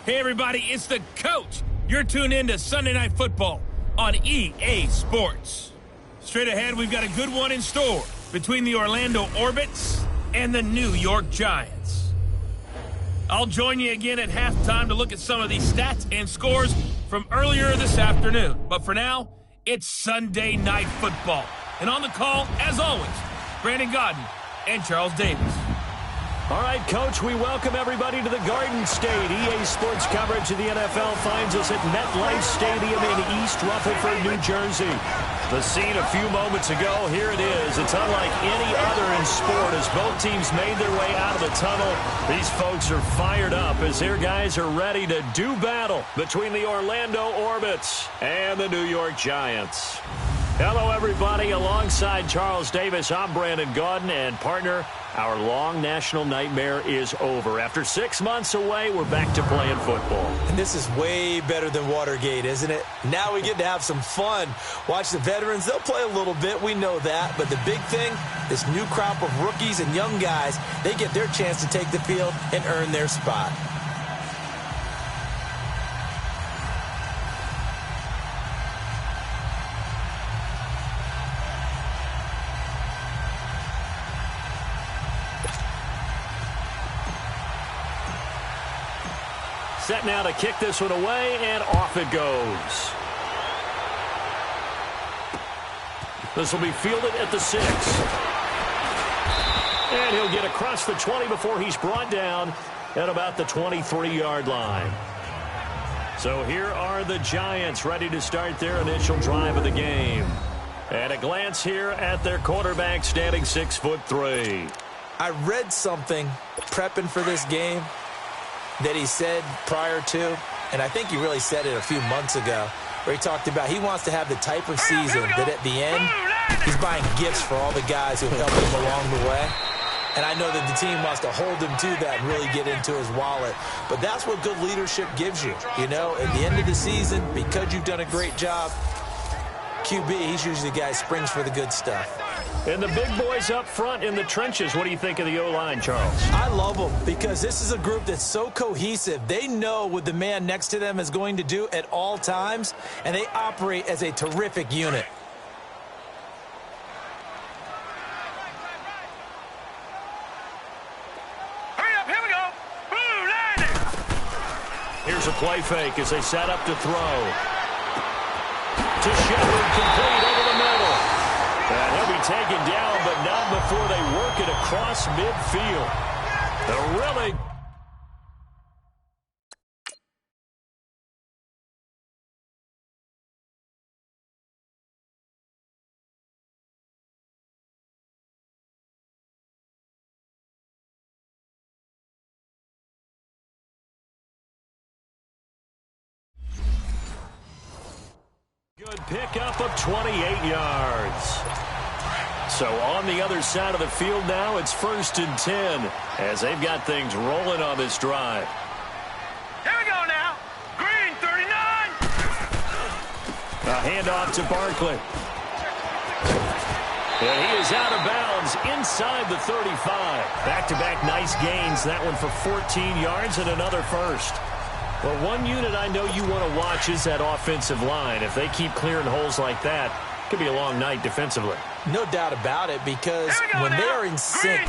Hey everybody, it's the coach. You're tuned in to Sunday Night Football on EA Sports. Straight ahead, we've got a good one in store between the Orlando Orbits and the New York Giants. I'll join you again at halftime to look at some of these stats and scores from earlier this afternoon. But for now, it's Sunday Night Football. And on the call, as always, Brandon Gaudin and Charles Davis. All right, Coach, we welcome everybody to the Garden State. EA Sports coverage of the NFL finds us at MetLife Stadium in East Rutherford, New Jersey. The scene a few moments ago, here it is. It's unlike any other in sport as both teams made their way out of the tunnel. These folks are fired up as their guys are ready to do battle between the Orlando Orbits and the New York Giants. Hello, everybody. Alongside Charles Davis, I'm Brandon Gaudin, and partner, our long national nightmare is over. After 6 months away, we're back to playing football. And this is way better than Watergate, isn't it? Now we get to have some fun. Watch the veterans. They'll play a little bit. We know that. But the big thing, this new crop of rookies and young guys, they get their chance to take the field and earn their spot. Set now to kick this one away, and off it goes. This will be fielded at the 6. And he'll get across the 20 before he's brought down at about the 23-yard line. So here are the Giants ready to start their initial drive of the game. And a glance here at their quarterback standing 6'3". I read something prepping for this game that he said prior to, and I think he really said it a few months ago, where he talked about he wants to have the type of season that at the end, he's buying gifts for all the guys who helped him along the way. And I know that the team wants to hold him to that and really get into his wallet. But that's what good leadership gives you. You know, at the end of the season, because you've done a great job, QB, he's usually the guy who springs for the good stuff. And the big boys up front in the trenches. What do you think of the O-line, Charles? I love them because this is a group that's so cohesive. They know what the man next to them is going to do at all times, and they operate as a terrific unit. Hurry up, here we go. Boom, landing. Here's a play fake as they set up to throw. To Shepard, complete over the middle. And he'll be taken down, but not before they work it across midfield. The really... Good pickup of 28 yards. So on the other side of the field now, it's 1st and 10 as they've got things rolling on this drive. Here we go now. Green, 39. A handoff to Barkley. And he is out of bounds inside the 35. Back-to-back nice gains. That one for 14 yards and another first. Well, one unit I know you want to watch is that offensive line. If they keep clearing holes like that, it could be a long night defensively. No doubt about it, because when they are in sync,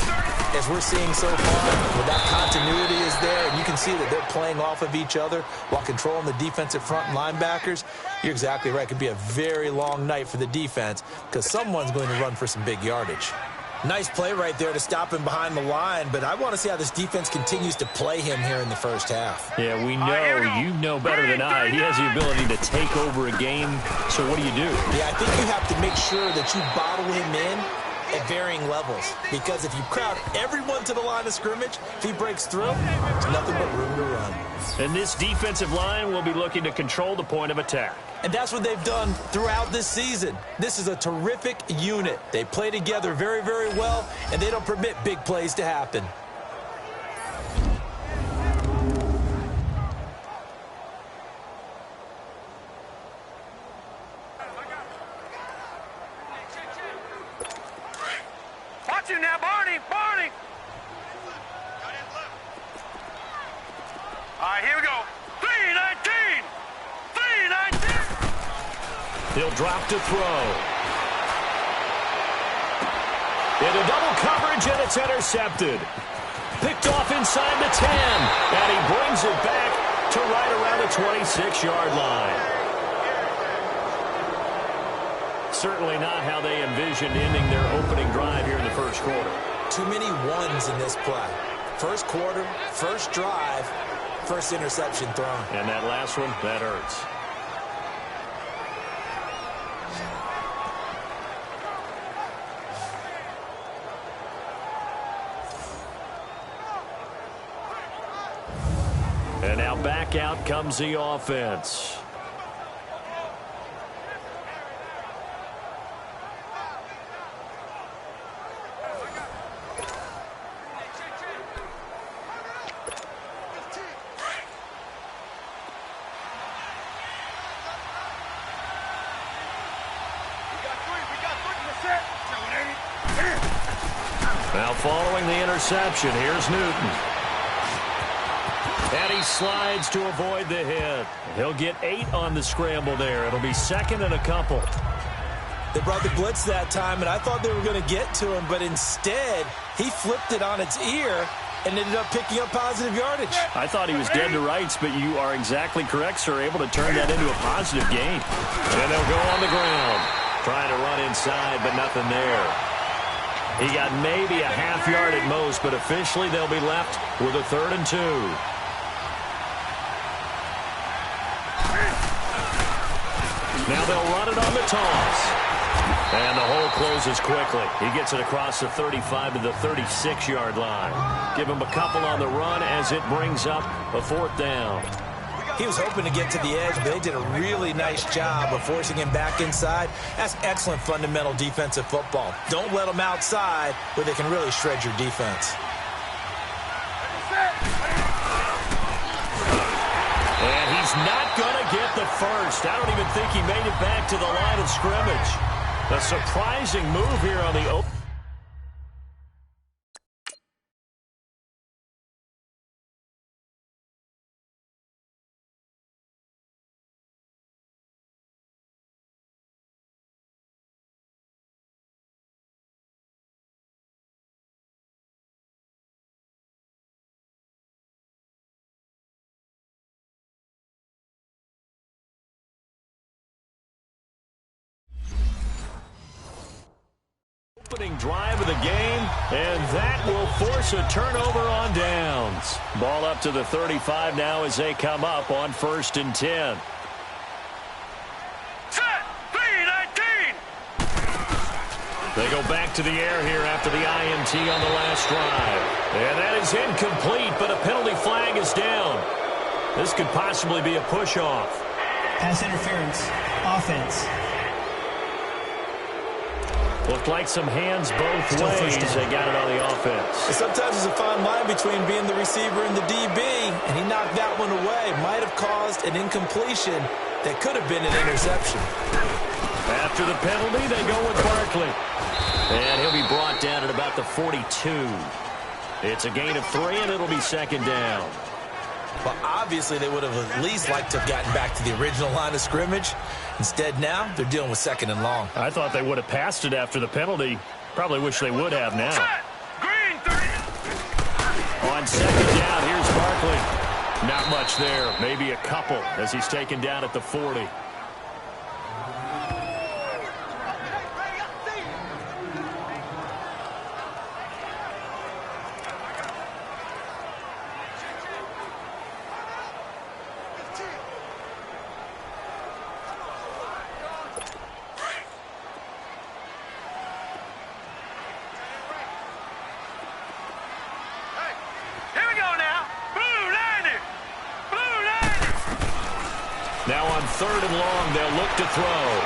as we're seeing so far, when that continuity is there, and you can see that they're playing off of each other while controlling the defensive front linebackers, you're exactly right. It could be a very long night for the defense because someone's going to run for some big yardage. Nice play right there to stop him behind the line, but I want to see how this defense continues to play him here in the first half. Yeah, we know, you know better than I. He has the ability to take over a game, so what do you do? Yeah, I think you have to make sure that you bottle him in at varying levels, because if you crowd everyone to the line of scrimmage, if he breaks through, there's nothing but room to run. And this defensive line will be looking to control the point of attack. And that's what they've done throughout this season. This is a terrific unit. They play together very well, and they don't permit big plays to happen. Watch him now, Barney! Barney! All right, here we go. 3-19! 3-19! He'll drop to throw. Into double coverage, and it's intercepted. Picked off inside the 10. And he brings it back to right around the 26-yard line. Certainly not how they envisioned ending their opening drive here in the first quarter. Too many ones in this play. First quarter, first drive, first interception thrown. And that last one, that hurts. And now back out comes the offense. Now following the interception, here's Newton. And he slides to avoid the hit. He'll get 8 on the scramble there. It'll be second and a couple. They brought the blitz that time, and I thought they were going to get to him, but instead, he flipped it on its ear and ended up picking up positive yardage. I thought he was dead to rights, but you are exactly correct, sir. Able to turn that into a positive gain. And they'll go on the ground. Trying to run inside, but nothing there. He got maybe a half yard at most, but officially they'll be left with a 3rd and 2. Now they'll run it on the toss. And the hole closes quickly. He gets it across the 35 to the 36-yard line. Give him a couple on the run as it brings up a 4th down. He was hoping to get to the edge, but they did a really nice job of forcing him back inside. That's excellent fundamental defensive football. Don't let them outside where they can really shred your defense. And he's not going to get the first. I don't even think he made it back to the line of scrimmage. A surprising move here on the open. Opening drive of the game, and that will force a turnover on downs. Ball up to the 35 now as they come up on 1st and 10. Set! 3-19! They go back to the air here after the INT on the last drive. And that is incomplete, but a penalty flag is down. This could possibly be a push-off. Pass interference. Offense. Looked like some hands both ways. They got it on the offense. Sometimes there's a fine line between being the receiver and the DB, and he knocked that one away. Might have caused an incompletion that could have been an interception. After the penalty, they go with Barkley. And he'll be brought down at about the 42. It's a gain of 3, and it'll be second down. Well, obviously, they would have at least liked to have gotten back to the original line of scrimmage. Instead, now, they're dealing with second and long. I thought they would have passed it after the penalty. Probably wish they would have now. Green 3. On second down, here's Barkley. Not much there. Maybe a couple as he's taken down at the 40. Now on third and long, they'll look to throw.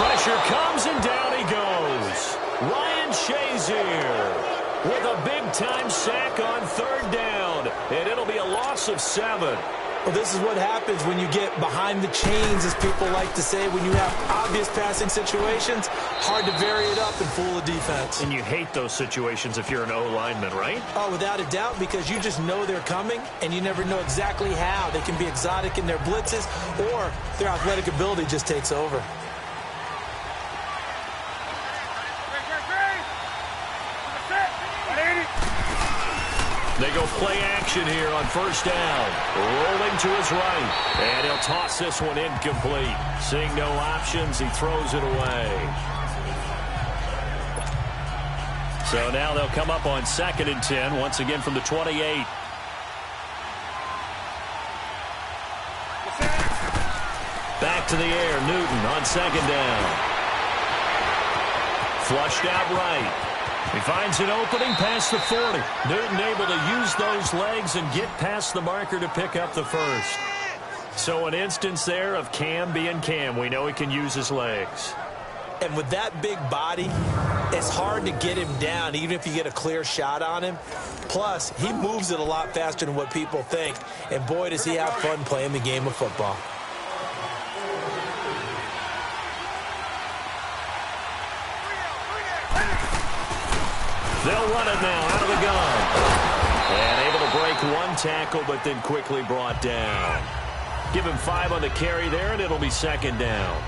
Pressure comes, and down he goes. Ryan Shazier with a big-time sack on third down, and it'll be a loss of 7. Well, this is what happens when you get behind the chains, as people like to say. When you have obvious passing situations, hard to vary it up and fool the defense. And you hate those situations if you're an O-lineman, right? Oh, without a doubt, because you just know they're coming, and you never know exactly how. They can be exotic in their blitzes, or their athletic ability just takes over. They go play action here on first down. Rolling to his right. And he'll toss this one incomplete. Seeing no options, he throws it away. So now they'll come up on 2nd and 10, once again from the 28. Back to the air, Newton on 2nd down. Flushed out right. He finds an opening past the 40. Newton able to use those legs and get past the marker to pick up the first. So an instance there of Cam being Cam. We know he can use his legs. And with that big body, it's hard to get him down, even if you get a clear shot on him. Plus, he moves it a lot faster than what people think. And boy, does he have fun playing the game of football. They'll run it now out of the gun. And able to break one tackle, but then quickly brought down. Give him 5 on the carry there, and it'll be 2nd down.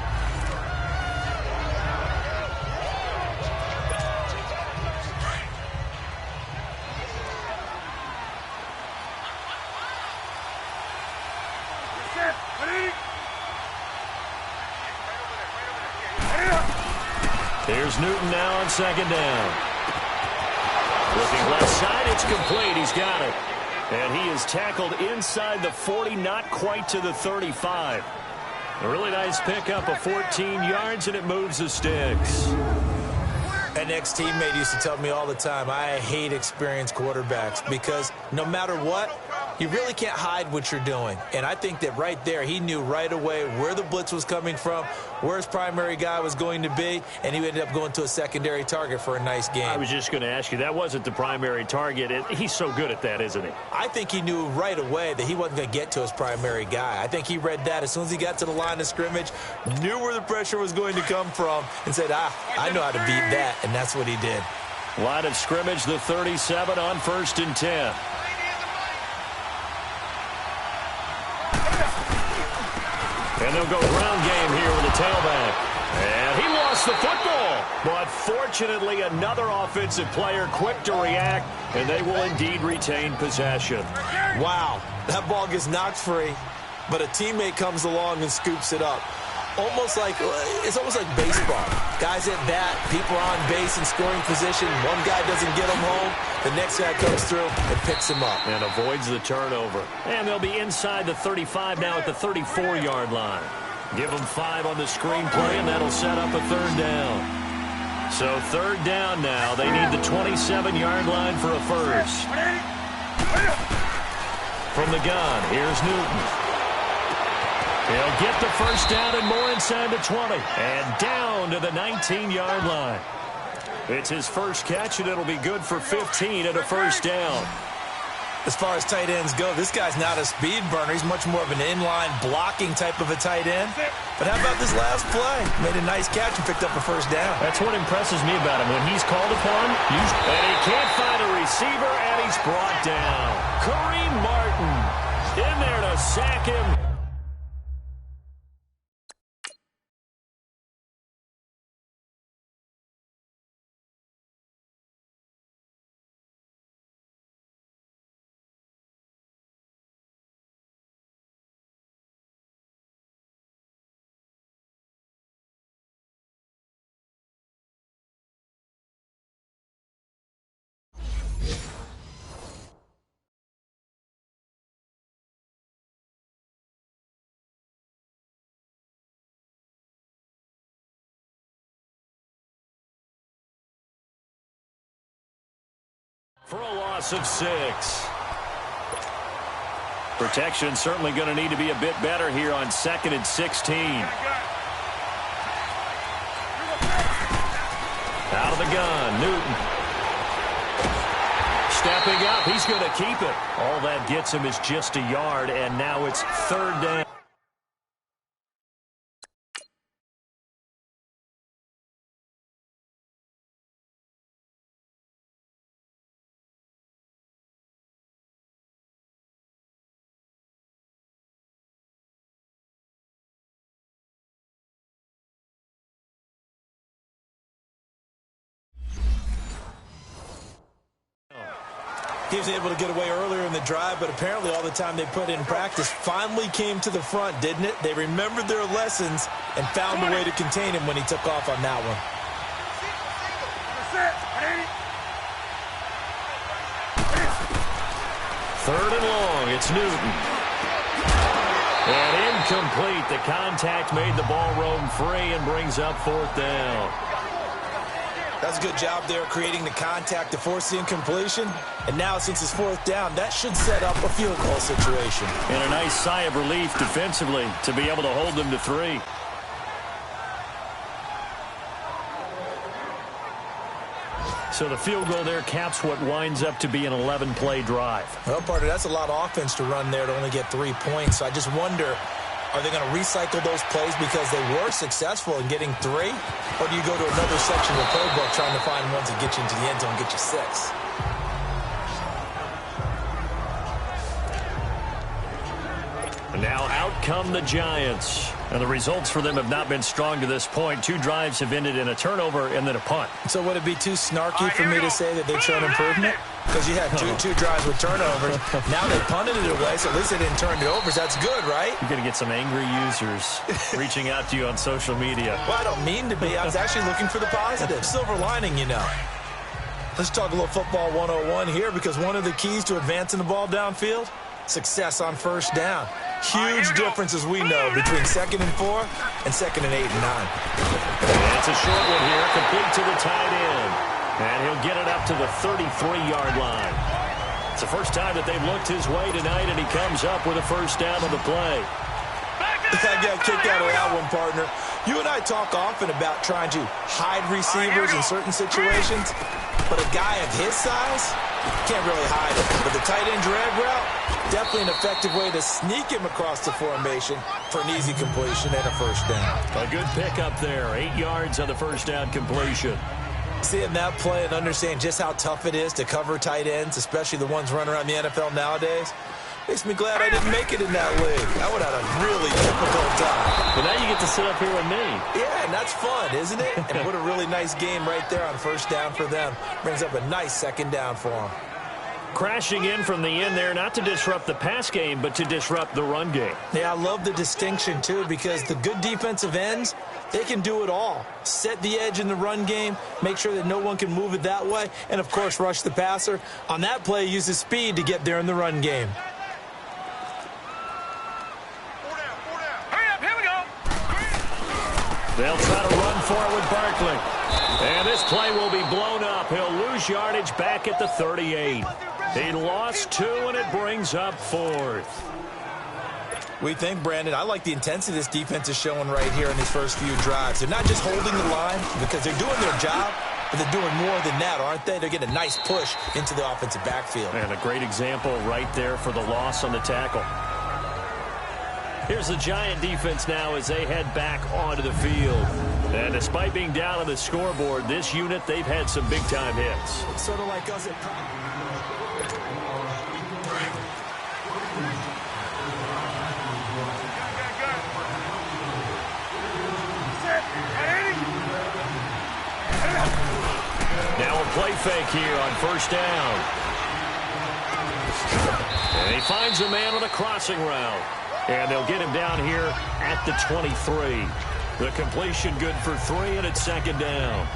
Here's Newton now on 2nd down. Looking left side, it's complete. He's got it. And he is tackled inside the 40, not quite to the 35. A really nice pickup of 14 yards, and it moves the sticks. An ex-teammate used to tell me all the time, I hate experienced quarterbacks because no matter what, you really can't hide what you're doing. And I think that right there, he knew right away where the blitz was coming from, where his primary guy was going to be, and he ended up going to a secondary target for a nice game. I was just going to ask you, that wasn't the primary target. He's so good at that, isn't he? I think he knew right away that he wasn't going to get to his primary guy. I think he read that as soon as he got to the line of scrimmage, knew where the pressure was going to come from, and said, I know how to beat that, and that's what he did. Line of scrimmage, the 37 on 1st and 10. And they'll go ground game here with the tailback. And he lost the football. But fortunately, another offensive player quick to react, and they will indeed retain possession. Wow, that ball gets knocked free, but a teammate comes along and scoops it up. It's almost like baseball. Guys at bat, people are on base in scoring position. One guy doesn't get them home. The next guy comes through and picks him up. And avoids the turnover. And they'll be inside the 35 now at the 34-yard line. Give them 5 on the screen play, and that'll set up a 3rd down. So 3rd down now. They need the 27-yard line for a first. From the gun, here's Newton. He'll get the first down and more inside the 20. And down to the 19-yard line. It's his first catch, and it'll be good for 15 at a first down. As far as tight ends go, this guy's not a speed burner. He's much more of an inline blocking type of a tight end. But how about this last play? Made a nice catch and picked up a first down. That's what impresses me about him. When he's called upon, and he can't find a receiver, and he's brought down. Kareem Martin in there to sack him. For a loss of 6. Protection certainly going to need to be a bit better here on 2nd and 16. Out of the gun, Newton. Stepping up, he's going to keep it. All that gets him is just a yard, and now it's 3rd down. He was able to get away earlier in the drive, but apparently all the time they put in practice finally came to the front, didn't it? They remembered their lessons and found a way to contain him when he took off on that one. 3rd and long, it's Newton. And incomplete. The contact made the ball roam free and brings up 4th down. That's a good job there creating the contact to force the incompletion. And now since it's 4th down, that should set up a field goal situation. And a nice sigh of relief defensively to be able to hold them to 3. So the field goal there caps what winds up to be an 11-play drive. Well, partner, that's a lot of offense to run there to only get 3 points. So I just wonder, are they going to recycle those plays because they were successful in getting 3? Or do you go to another section of the playbook trying to find ones that get you into the end zone and get you 6? And now out come the Giants. And the results for them have not been strong to this point. 2 drives have ended in a turnover and then a punt. So would it be too snarky for me to say that they've shown improvement? Because you had two drives with turnovers. Now they punted it away, so at least they didn't turn it over. That's good, right? You're going to get some angry users reaching out to you on social media. Well, I don't mean to be. I was actually looking for the positive. Silver lining, you know. Let's talk a little football 101 here, because one of the keys to advancing the ball downfield, success on 1st down. Huge difference, as we know, between 2nd and 4 and 2nd and 8 and 9. And it's a short one here, complete to the tight end. And he'll get it up to the 33-yard line. It's the first time that they've looked his way tonight, and he comes up with a 1st down on the play. I got a kick out of that one, partner. You and I talk often about trying to hide receivers in certain situations, but a guy of his size can't really hide it. But the tight end drag route, definitely an effective way to sneak him across the formation for an easy completion and a 1st down. A good pickup there, 8 yards on the 1st down completion. Seeing that play and understand just how tough it is to cover tight ends, especially the ones running around the NFL nowadays, makes me glad I didn't make it in that league. I would have had a really difficult time. But now you get to sit up here with me. Yeah, and that's fun, isn't it? And what a really nice game right there on 1st down for them. Brings up a nice 2nd down for them. Crashing in from the end there, not to disrupt the pass game, but to disrupt the run game. Yeah, I love the distinction, too, because the good defensive ends, they can do it all. Set the edge in the run game, make sure that no one can move it that way, and, of course, rush the passer. On that play, use his speed to get there in the run game. Hurry up, here we go. They'll try to run for it with Barkley. And this play will be blown up. He'll lose yardage back at the 38. He lost 2, and it brings up 4th. We think, Brandon, I like the intensity this defense is showing right here in these first few drives. They're not just holding the line because they're doing their job, but they're doing more than that, aren't they? They're getting a nice push into the offensive backfield. And a great example right there for the loss on the tackle. Here's the Giant defense now as they head back onto the field. And despite being down on the scoreboard, this unit, they've had some big-time hits. It's sort of like us at Now a play fake here on first down. And he finds a man on a crossing route. And they'll get him down here at the 23. The completion good for 3, and it's second down.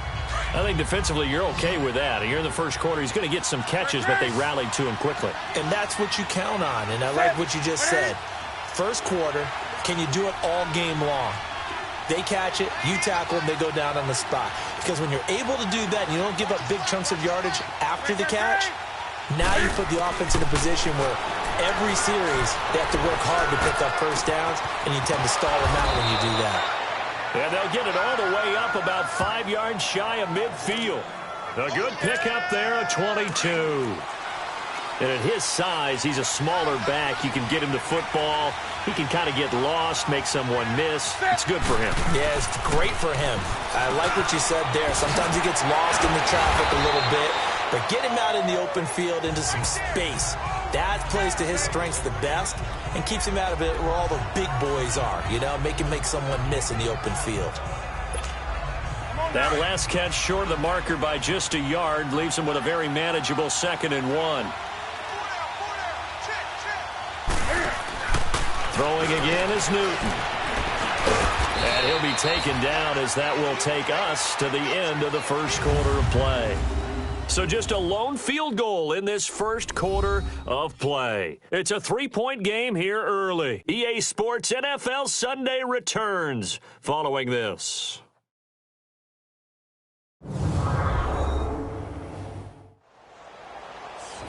I think defensively you're okay with that. You're in the first quarter. He's going to get some catches, but they rallied to him quickly. And that's what you count on, and I like what you just said. First quarter, can you do it all game long? They catch it, you tackle them, they go down on the spot. Because when you're able to do that and you don't give up big chunks of yardage after the catch, now you put the offense in a position where every series they have to work hard to pick up first downs, and you tend to stall them out when you do that. And they'll get it all the way up about 5 yards shy of midfield. A good pickup there, a 22. And at his size, he's a smaller back. You can get him the football. He can kind of get lost, make someone miss. It's good for him. Yeah, it's great for him. I like what you said there. Sometimes he gets lost in the traffic a little bit, but get him out in the open field into some space. That plays to his strengths the best and keeps him out of it where all the big boys are, you know, make him make someone miss in the open field. That last catch short of the marker by just a yard leaves him with a very manageable 2nd and 1. Throwing again is Newton. And he'll be taken down as that will take us to the end of the first quarter of play. So just a lone field goal in this first quarter of play. It's a 3-point game here early. EA Sports NFL Sunday returns following this.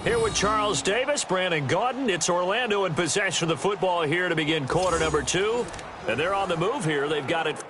Here with Charles Davis, Brandon Gaudin. It's Orlando in possession of the football here to begin quarter number 2. And they're on the move here. They've got it.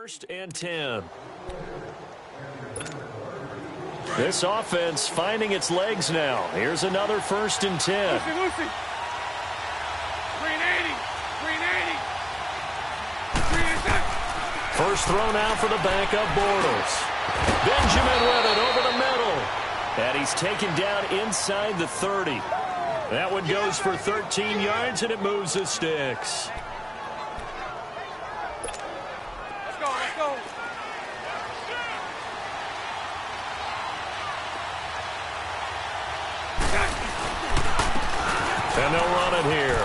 First and 10. This offense finding its legs now. Here's another 1st and 10. Lucy. Green 80. Green 80. Green attack. First throw now for the backup Bortles. Benjamin with it over the middle. And he's taken down inside the 30. That one goes for 13 yards, and it moves the sticks. Let's go. And they'll run it here.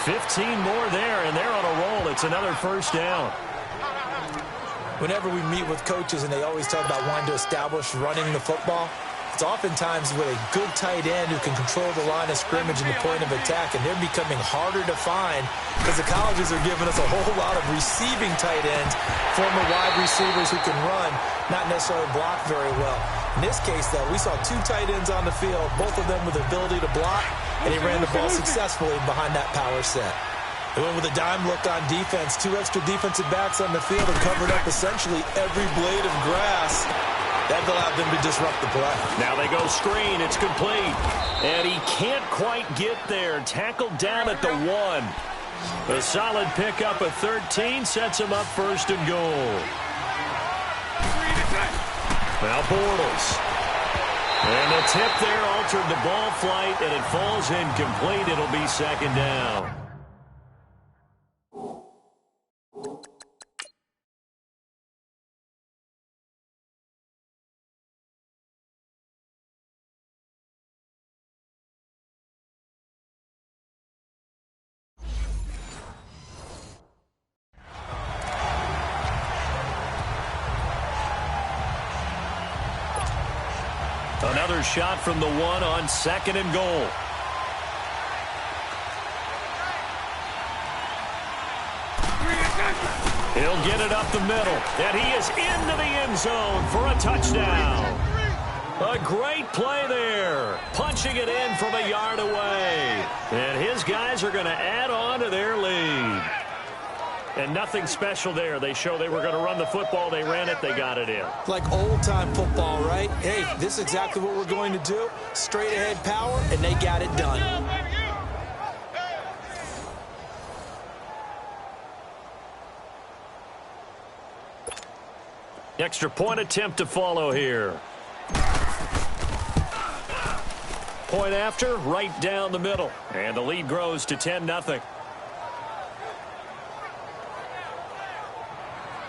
15 more there, and they're on a roll. It's another 1st down. Whenever we meet with coaches and they always talk about wanting to establish running the football, it's oftentimes with a good tight end who can control the line of scrimmage and the point of attack, and they're becoming harder to find because the colleges are giving us a whole lot of receiving tight ends, former wide receivers who can run, not necessarily block very well. In this case, though, we saw 2 tight ends on the field, both of them with the ability to block, and they ran the ball successfully behind that power set. They went with a dime look on defense, 2 extra defensive backs on the field and covered up essentially every blade of grass. That allowed them to disrupt the play. Now they go screen. It's complete. And he can't quite get there. Tackled down at the 1. A solid pickup of 13 sets him up 1st and goal. Now Bortles. And the tip there altered the ball flight, and it falls incomplete. It'll be 2nd down. Another shot from the 1 on 2nd and goal. He'll get it up the middle, and he is into the end zone for a touchdown. A great play there, punching it in from a yard away. And his guys are going to add on to their lead. And nothing special there. They show they were going to run the football. They ran it. They got it in. Like old-time football, right? Hey, this is exactly what we're going to do. Straight-ahead power, and they got it done. Extra point attempt to follow here. Point after, right down the middle. And the lead grows to 10-0.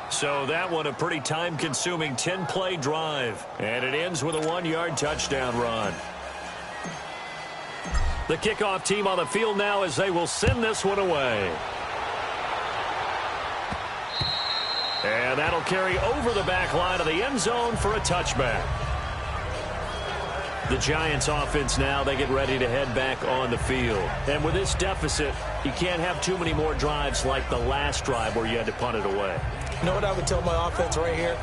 So that one a pretty time-consuming 10-play drive. And it ends with a 1-yard touchdown run. The kickoff team on the field now as they will send this one away. And that'll carry over the back line of the end zone for a touchback. The Giants offense now, they get ready to head back on the field. And with this deficit, you can't have too many more drives like the last drive where you had to punt it away. You know what I would tell my offense right here?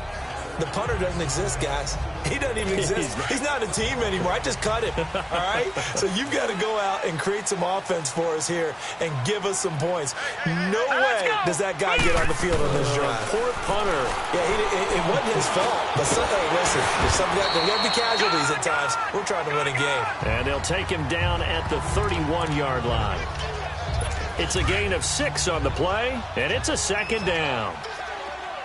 The punter doesn't exist, guys. He doesn't even exist. He's not a team anymore. I just cut him, all right? So you've got to go out and create some offense for us here and give us some points. No way does that guy get on the field on this drive. Poor punter. Yeah, it wasn't his fault. But hey, listen, there's going to be casualties at times. We're trying to win a game. And they'll take him down at the 31-yard line. It's a gain of 6 on the play, and it's a 2nd down.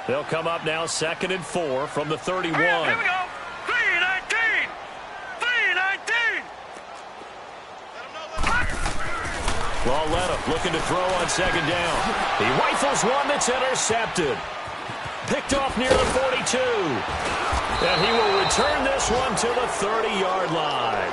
They'll come up now 2nd and 4 from the 31. Here we go. 3-19. 3-19. Lauletta looking to throw on 2nd down. He rifles one that's intercepted. Picked off near the 42. And he will return this one to the 30-yard line.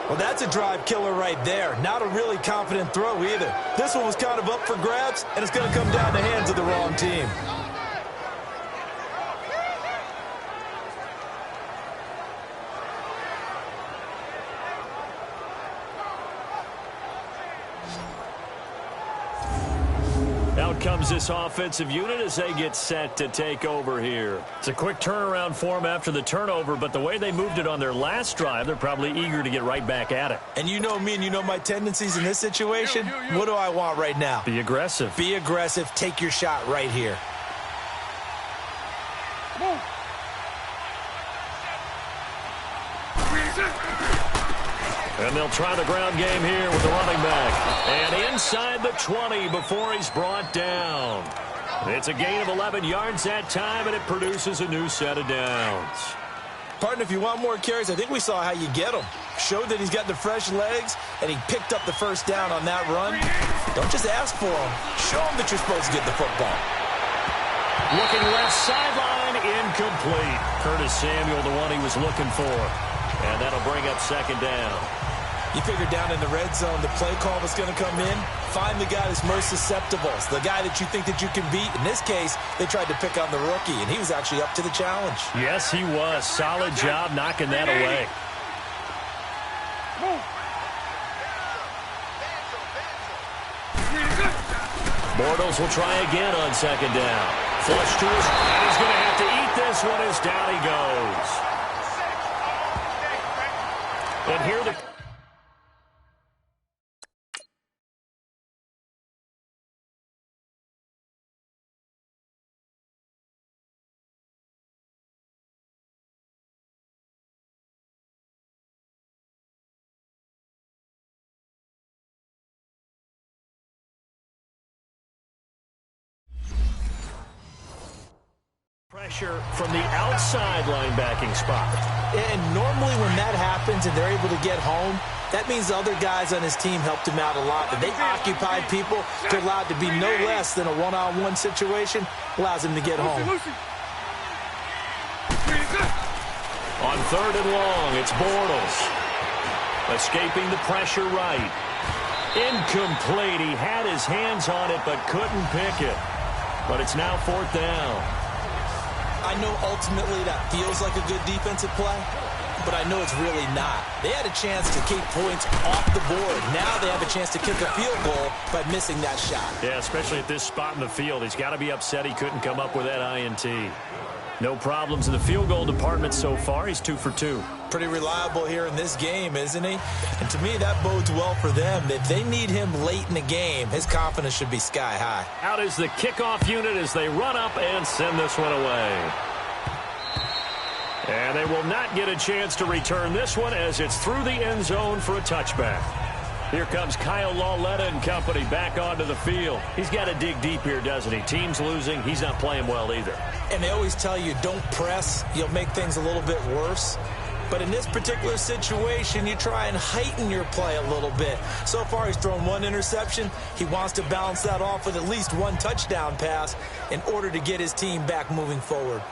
Well, that's a drive killer right there. Not a really confident throw either. This one was kind of up for grabs, and it's going to come down the hands of the wrong team. Out comes this offensive unit as they get set to take over here. It's a quick turnaround for them after the turnover, but the way they moved it on their last drive, they're probably eager to get right back at it. And you know me and you know my tendencies in this situation. What do I want right now? Be aggressive. Be aggressive. Take your shot right here. And they'll try the ground game here with the running back. And inside the 20 before he's brought down. It's a gain of 11 yards that time, and it produces a new set of downs. Partner, if you want more carries, I think we saw how you get them. Showed that he's got the fresh legs, and he picked up the first down on that run. Don't just ask for them. Show them that you're supposed to get the football. Looking left sideline, incomplete. Curtis Samuel, the one he was looking for. And that'll bring up second down. You figure down in the red zone, the play call was going to come in. Find the guy that's most susceptible. It's the guy that you think that you can beat. In this case, they tried to pick on the rookie, and he was actually up to the challenge. Yes, he was. Solid job knocking that away. Bortles will try again on second down. Flush to his, and he's going to have to eat this one as down he goes. And here the... Pressure from the outside linebacking spot. And normally when that happens and they're able to get home, that means the other guys on his team helped him out a lot. That they occupied people to allow it to be no less than a one-on-one situation, allows him to get home. On third and long, it's Bortles. Escaping the pressure right. Incomplete. He had his hands on it but couldn't pick it. But it's now fourth down. I know ultimately that feels like a good defensive play, but I know it's really not. They had a chance to keep points off the board. Now they have a chance to kick a field goal by missing that shot. Yeah, especially at this spot in the field. He's got to be upset he couldn't come up with that INT. No problems in the field goal department so far. He's 2 for 2. Pretty reliable here in this game, isn't he? And to me, that bodes well for them. If they need him late in the game, his confidence should be sky high. Out is the kickoff unit as they run up and send this one away. And they will not get a chance to return this one as it's through the end zone for a touchback. Here comes Kyle Lauletta and company back onto the field. He's got to dig deep here, doesn't he? Team's losing. He's not playing well either. And they always tell you, don't press. You'll make things a little bit worse. But in this particular situation, you try and heighten your play a little bit. So far, he's thrown one interception. He wants to balance that off with at least one touchdown pass in order to get his team back moving forward.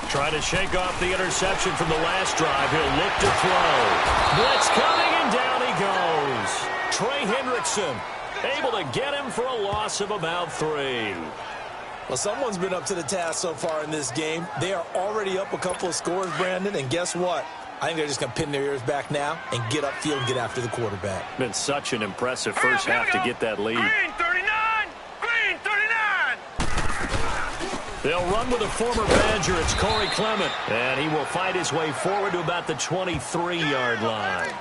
Trying to shake off the interception from the last drive. He'll look to throw. Blitz coming, and down he goes. Trey Hendrickson able to get him for a loss of about 3. Well, someone's been up to the task so far in this game. They are already up a couple of scores, Brandon, and guess what? I think they're just going to pin their ears back now and get upfield and get after the quarterback. Been such an impressive first half to get that lead. Green 39! Green 39! They'll run with a former Badger. It's Corey Clement. And he will fight his way forward to about the 23-yard line.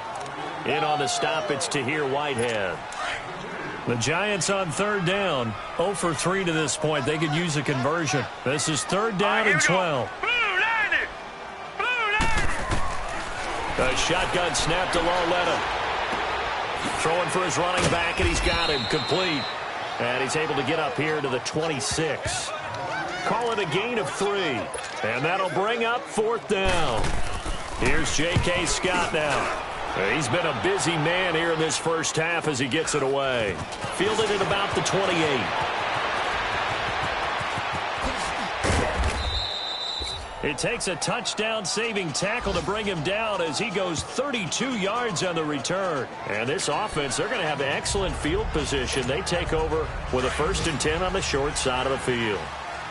In on the stop, it's Tahir Whitehead. The Giants on third down. 0 for 3 to this point. They could use a conversion. This is third down and 12. Blue landed! Blue landed! A shotgun snap to Lauletta. Throwing for his running back, and he's got him. Complete. And he's able to get up here to the 26. Call it a gain of 3. And that'll bring up fourth down. Here's J.K. Scott now. He's been a busy man here in this first half as he gets it away. Fielded at about the 28. It takes a touchdown-saving tackle to bring him down as he goes 32 yards on the return. And this offense, they're going to have excellent field position. They take over with a 1st and 10 on the short side of the field.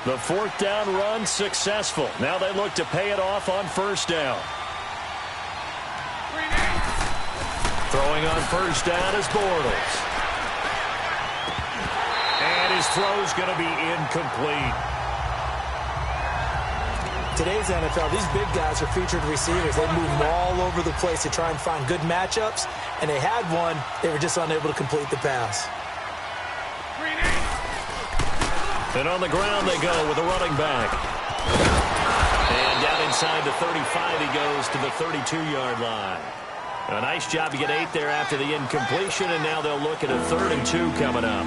The fourth down run successful. Now they look to pay it off on first down. Throwing on first down is Bortles. And his throw's going to be incomplete. Today's NFL, these big guys are featured receivers. They move all over the place to try and find good matchups, and they had one. They were just unable to complete the pass. And on the ground they go with a running back. And down inside the 35 he goes to the 32-yard line. A nice job to get 8 there after the incompletion, and now they'll look at a 3rd and 2 coming up.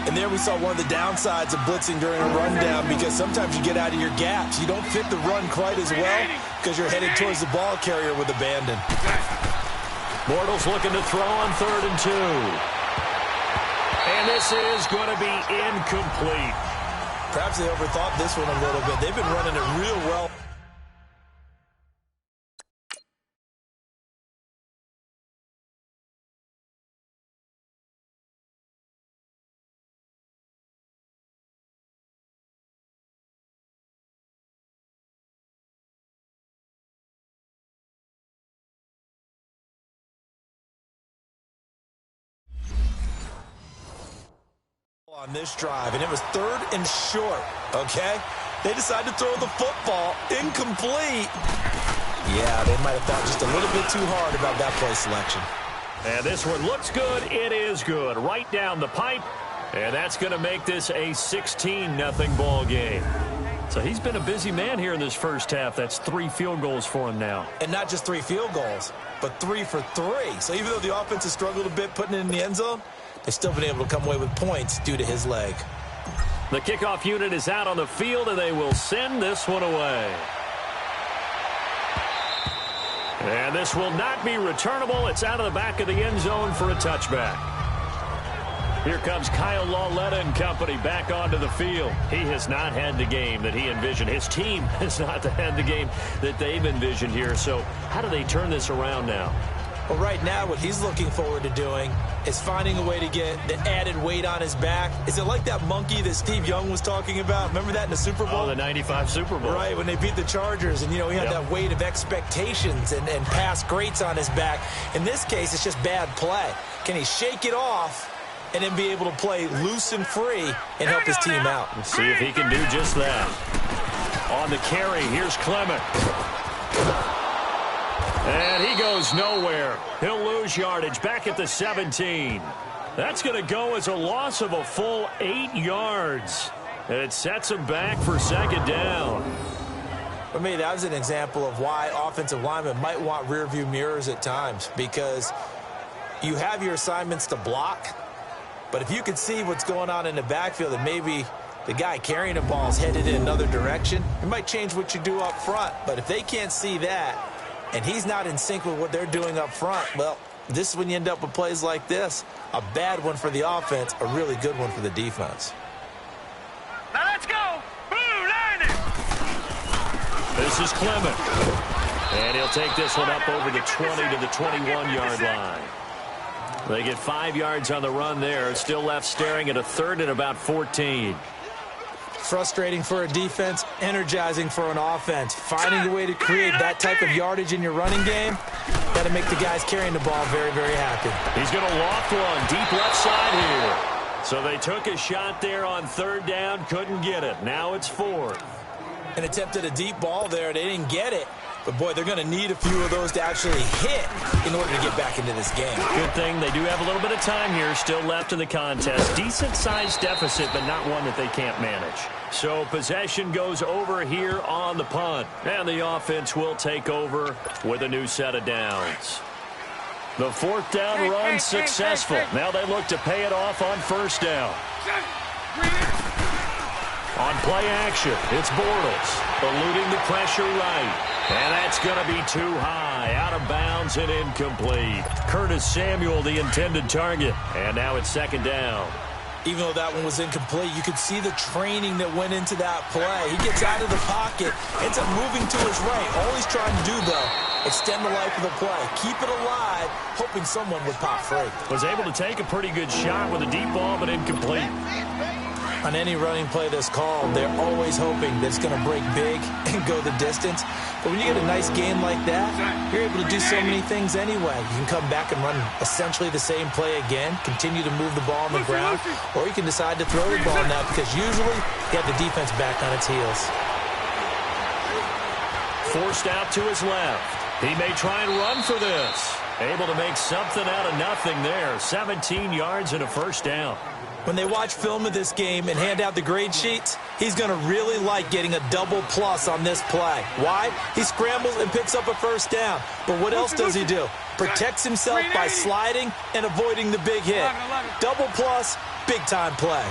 And there we saw one of the downsides of blitzing during a rundown, because sometimes you get out of your gaps. You don't fit the run quite as well because you're headed towards the ball carrier with abandon. Bortles looking to throw on 3rd and 2. And this is going to be incomplete. Perhaps they overthought this one a little bit. They've been running it real well. On this drive, and it was 3rd and short, okay? They decided to throw the football incomplete. Yeah, they might have thought just a little bit too hard about that play selection. And this one looks good. It is good. Right down the pipe. And that's going to make this a 16-0 ball game. So he's been a busy man here in this first half. That's 3 field goals for him now. And not just 3 field goals, but 3 for 3. So even though the offense has struggled a bit putting it in the end zone, they've still been able to come away with points due to his leg. The kickoff unit is out on the field, and they will send this one away. And this will not be returnable. It's out of the back of the end zone for a touchback. Here comes Kyle Lauletta and company back onto the field. He has not had the game that he envisioned. His team has not had the game that they've envisioned here. So how do they turn this around now? Well, right now, what he's looking forward to doing is finding a way to get the added weight on his back. Is it like that monkey that Steve Young was talking about? Remember that in the Super Bowl? Oh, the 95 Super Bowl. Right, when they beat the Chargers, and, he had that weight of expectations and past greats on his back. In this case, it's just bad play. Can he shake it off and then be able to play loose and free and help his team out? Let's see if he can do just that. On the carry, here's Clement. And he goes nowhere. He'll lose yardage back at the 17. That's going to go as a loss of a full 8 yards. It sets him back for 2nd down. For me, that was an example of why offensive linemen might want rearview mirrors at times, because you have your assignments to block, but if you can see what's going on in the backfield and maybe the guy carrying the ball is headed in another direction, it might change what you do up front. But if they can't see that, and he's not in sync with what they're doing up front, well, this is when you end up with plays like this. A bad one for the offense, a really good one for the defense. Now let's go. Blue line. This is Clement. And he'll take this one up over the 20 to the 21-yard line. They get 5 yards on the run there. Still left staring at a 3rd and about 14. Frustrating for a defense, energizing for an offense. Finding a way to create that type of yardage in your running game, got to make the guys carrying the ball very, very happy. He's going to loft one deep left side here. So they took a shot there on 3rd down, couldn't get it. Now it's 4th. And attempted a deep ball there. They didn't get it. But, boy, they're going to need a few of those to actually hit in order to get back into this game. Good thing they do have a little bit of time here still left in the contest. Decent-sized deficit, but not one that they can't manage. So possession goes over here on the punt. And the offense will take over with a new set of downs. The 4th down run successful. Now they look to pay it off on 1st down. On play action, it's Bortles, eluding the pressure right. And that's going to be too high, out of bounds and incomplete. Curtis Samuel, the intended target. And now it's 2nd down. Even though that one was incomplete, you could see the training that went into that play. He gets out of the pocket, ends up moving to his right. All he's trying to do, though, extend the life of the play. Keep it alive, hoping someone would pop free. Was able to take a pretty good shot with a deep ball, but incomplete. On any running play that's called, they're always hoping that it's going to break big and go the distance. But when you get a nice game like that, you're able to do so many things anyway. You can come back and run essentially the same play again, continue to move the ball on the ground, or you can decide to throw the ball now because usually you have the defense back on its heels. Forced out to his left. He may try and run for this. Able to make something out of nothing there. 17 yards and a first down. When they watch film of this game and hand out the grade sheets, he's going to really like getting a double plus on this play. Why? He scrambles and picks up a first down. But what else does he do? Protects himself by sliding and avoiding the big hit. Double plus, big-time play.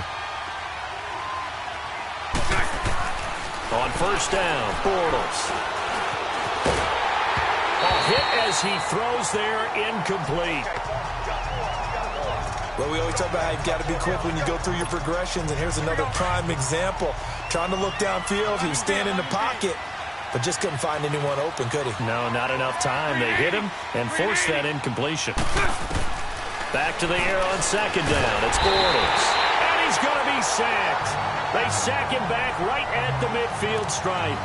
On first down, Bortles. A hit as he throws there, incomplete. Well, we always talk about how you've got to be quick when you go through your progressions, and here's another prime example. Trying to look downfield, he was standing in the pocket, but just couldn't find anyone open, could he? No, not enough time. They hit him and forced that incompletion. Back to the air on second down. It's Bortles. And he's going to be sacked. They sack him back right at the midfield stripe.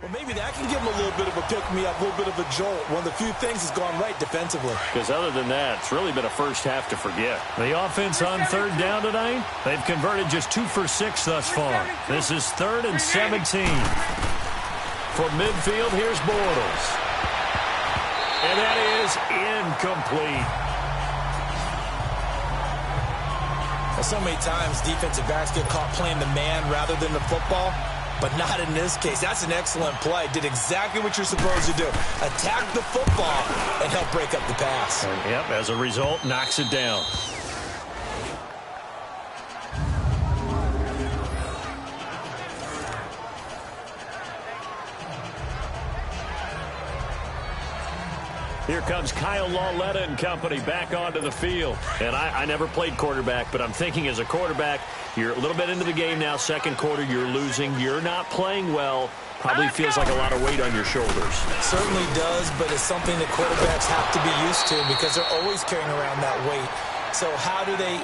Well, maybe that can give him a little bit of a pick-me-up, a little bit of a jolt. One of the few things has gone right defensively. Because other than that, it's really been a first half to forget. The offense on third down tonight, they've converted just 2 for 6 thus far. This is 3rd and 17. From midfield, here's Bortles. And that is incomplete. Well, so many times defensive backs get caught playing the man rather than the football. But not in this case. That's an excellent play. Did exactly what you're supposed to do. Attack the football and help break up the pass. And, yep, as a result, knocks it down. Here comes Kyle Lauletta and company back onto the field. And I never played quarterback, but I'm thinking as a quarterback, you're a little bit into the game now. Second quarter, you're losing. You're not playing well. Probably feels like a lot of weight on your shoulders. Certainly does, but it's something that quarterbacks have to be used to because they're always carrying around that weight. So how do they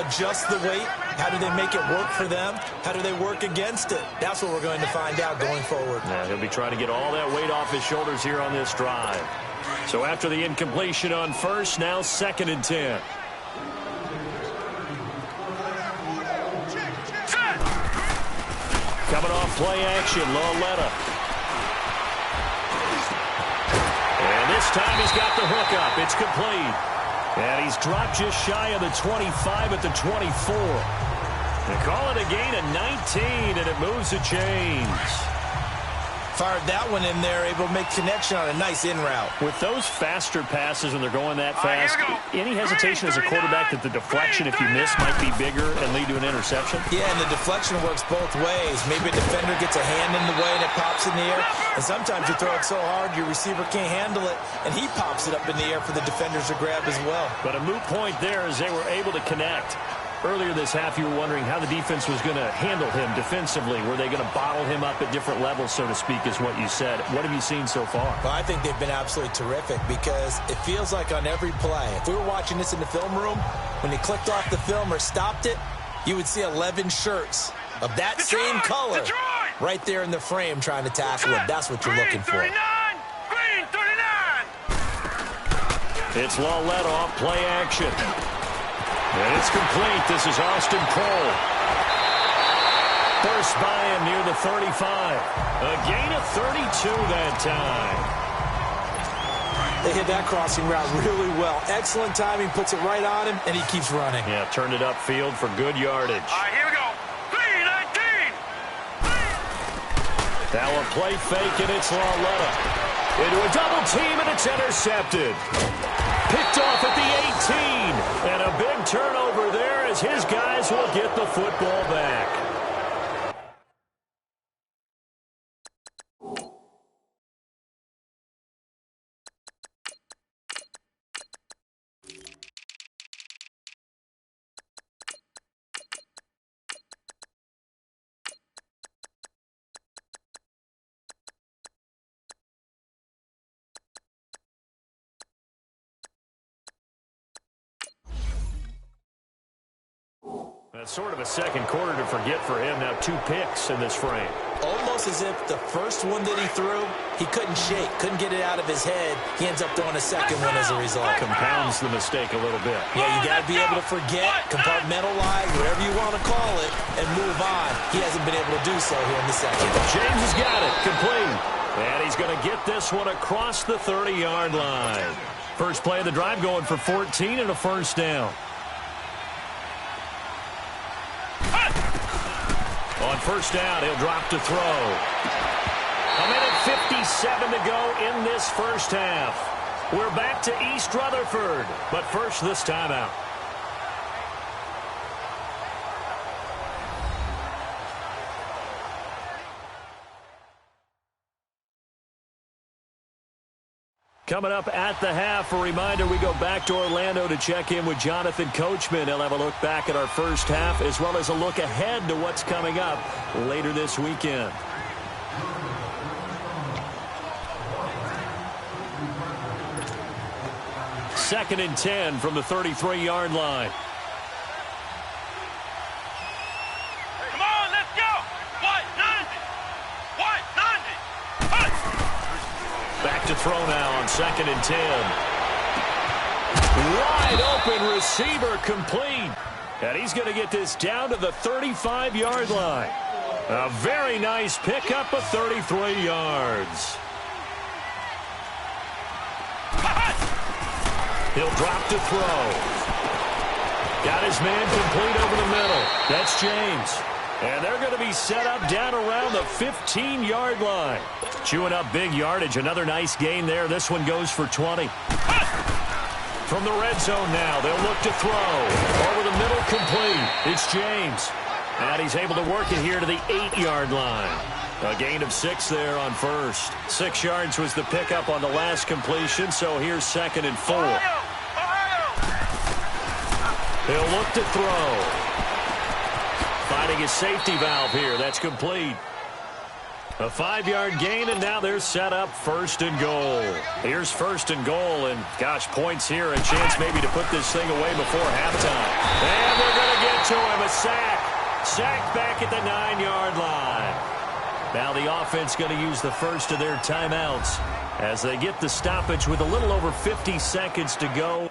adjust the weight? How do they make it work for them? How do they work against it? That's what we're going to find out going forward. Yeah, he'll be trying to get all that weight off his shoulders here on this drive. So after the incompletion on first, now 2nd and 10. Coming off play action, Lauletta. And this time he's got the hook up. It's complete. And he's dropped just shy of the 25 at the 24. They call it a gain of 19, and it moves the chains. Fired that one in there, able to make connection on a nice in route. With those faster passes when they're going that fast, any hesitation as a quarterback that the deflection, if you miss, might be bigger and lead to an interception? Yeah, and the deflection works both ways. Maybe a defender gets a hand in the way and it pops in the air. And sometimes you throw it so hard your receiver can't handle it, and he pops it up in the air for the defenders to grab as well. But a moot point there as they were able to connect. Earlier this half, you were wondering how the defense was going to handle him defensively. Were they going to bottle him up at different levels, so to speak, is what you said. What have you seen so far? Well, I think they've been absolutely terrific because it feels like on every play, if we were watching this in the film room, when he clicked off the film or stopped it, you would see 11 shirts of that same color right there in the frame trying to tackle him. That's what you're looking for. Green 39. It's Lauletta off play action. And it's complete. This is Austin Cole. Burst by him near the 35. A gain of 32 that time. They hit that crossing route really well. Excellent timing, puts it right on him, and he keeps running. Yeah, turned it upfield for good yardage. All right, here we go. 3-19. Now a play fake, and it's Lauletta. Into a double team, and it's intercepted. Picked off at the 18. And a big turnover there as his guys will get the football back. That's sort of a second quarter to forget for him. Now 2 picks in this frame. Almost as if the first one that he threw, he couldn't shake, couldn't get it out of his head. He ends up throwing a second one as a result. Compounds the mistake a little bit. Yeah, you got to be able to forget, compartmentalize, whatever you want to call it, and move on. He hasn't been able to do so here in the second. James has got it. Complete. And he's going to get this one across the 30-yard line. First play of the drive going for 14 and a first down. On first down, he'll drop to throw. A minute 57 to go in this first half. We're back to East Rutherford, but first this timeout. Coming up at the half, a reminder, we go back to Orlando to check in with Jonathan Coachman. He'll have a look back at our first half as well as a look ahead to what's coming up later this weekend. Second and 10 from the 33-yard line. Come on, let's go! White 90! Back to throw now on second and 10. Wide open receiver complete. And he's going to get this down to the 35-yard line. A very nice pickup of 33 yards. He'll drop to throw. Got his man complete over the middle. That's James. And they're going to be set up down around the 15-yard line. Chewing up big yardage. Another nice gain there. This one goes for 20. From the red zone now, they'll look to throw. Over the middle, complete. It's James. And he's able to work it here to the 8-yard line. A gain of 6 there on first. 6 yards was the pickup on the last completion, so here's second and 4. He'll look to throw. Finding his safety valve here. That's complete. A 5-yard gain, and now they're set up first and goal. Here's first and goal, and gosh, points here. A chance maybe to put this thing away before halftime. And they're going to get to him. A sack. Sack back at the 9-yard line. Now the offense going to use the first of their timeouts as they get the stoppage with a little over 50 seconds to go.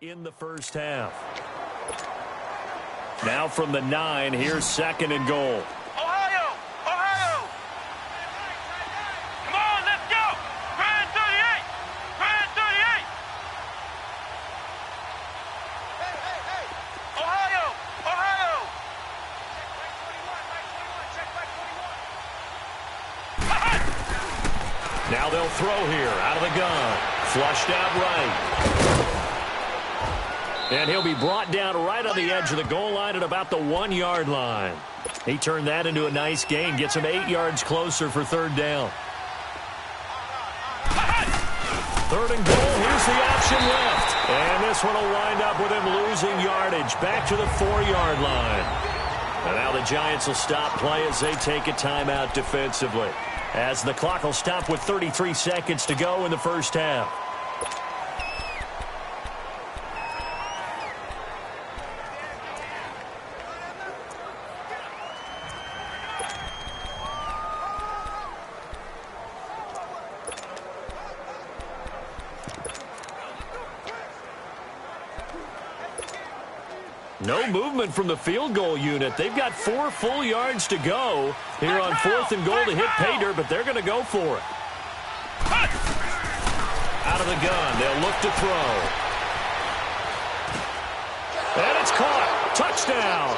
In the first half. Now from the 9, here's second and goal. Ohio! Ohio! Come on, let's go! Grand 38! Grand 38! Hey! Ohio! Ohio! Check back 21. Now they'll throw here out of the gun. Flushed out right. And he'll be brought down right on the edge of the goal line at about the 1-yard line. He turned that into a nice gain. Gets him 8 yards closer for third down. Third and goal. Here's the option left. And this one will wind up with him losing yardage. Back to the 4-yard line. And now the Giants will stop play as they take a timeout defensively. As the clock will stop with 33 seconds to go in the first half. No movement from the field goal unit. They've got 4 full yards to go here on 4th and goal to hit pay dirt, but they're going to go for it. Out of the gun, they'll look to throw. And it's caught. Touchdown.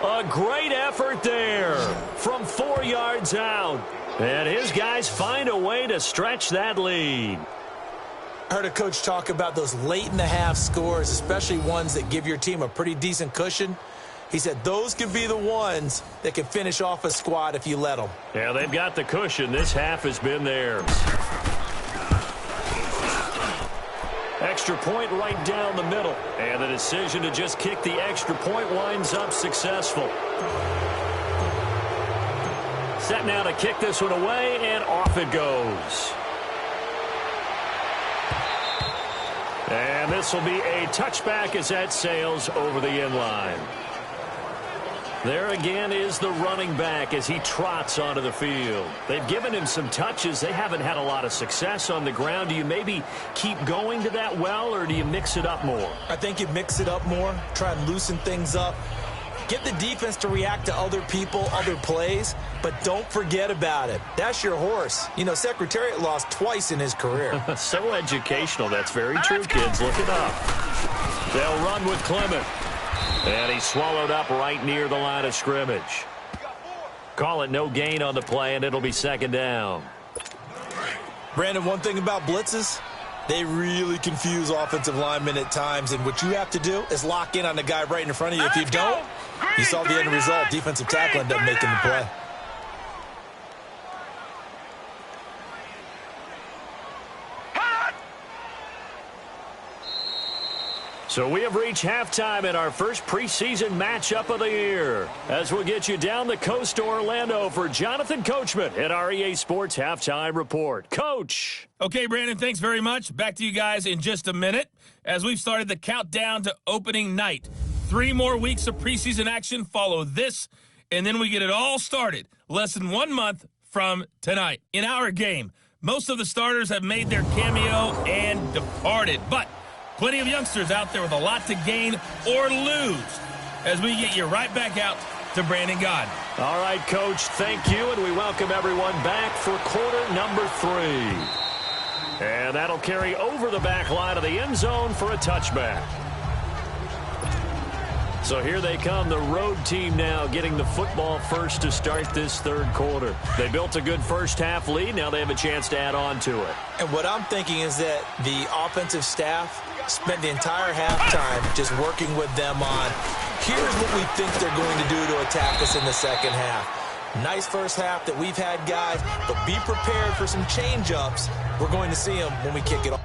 A great effort there from 4 yards out. And his guys find a way to stretch that lead. I heard a coach talk about those late-in-the-half scores, especially ones that give your team a pretty decent cushion. He said those could be the ones that can finish off a squad if you let them. Yeah, they've got the cushion. This half has been theirs. Extra point right down the middle. And the decision to just kick the extra point winds up successful. Set now to kick this one away, and off it goes. And this will be a touchback as that sails over the end line. There again is the running back as he trots onto the field. They've given him some touches. They haven't had a lot of success on the ground. Do you maybe keep going to that well, or do you mix it up more? I think you mix it up more, try and loosen things up. Get the defense to react to other people, other plays, but don't forget about it. That's your horse. You know, Secretariat lost twice in his career. So educational. That's very true, kids. Look it up. They'll run with Clement. And he's swallowed up right near the line of scrimmage. Call it no gain on the play, and it'll be second down. Brandon, one thing about blitzes, they really confuse offensive linemen at times, and what you have to do is lock in on the guy right in front of you. If you don't, you saw the end result. Defensive tackle ended up making the play. So we have reached halftime in our first preseason matchup of the year. As we'll get you down the coast to Orlando for Jonathan Coachman at our EA Sports Halftime Report. Coach. Okay, Brandon, thanks very much. Back to you guys in just a minute as we've started the countdown to opening night. 3 more weeks of preseason action follow this, and then we get it all started less than 1 month from tonight. In our game, most of the starters have made their cameo and departed, but plenty of youngsters out there with a lot to gain or lose as we get you right back out to Brandon Gaudin. All right, Coach, thank you, and we welcome everyone back for quarter number 3. And that'll carry over the back line of the end zone for a touchback. So here they come, the road team now getting the football first to start this third quarter. They built a good first half lead. Now they have a chance to add on to it. And what I'm thinking is that the offensive staff spent the entire halftime just working with them on, here's what we think they're going to do to attack us in the second half. Nice first half that we've had, guys, but be prepared for some change-ups. We're going to see them when we kick it off.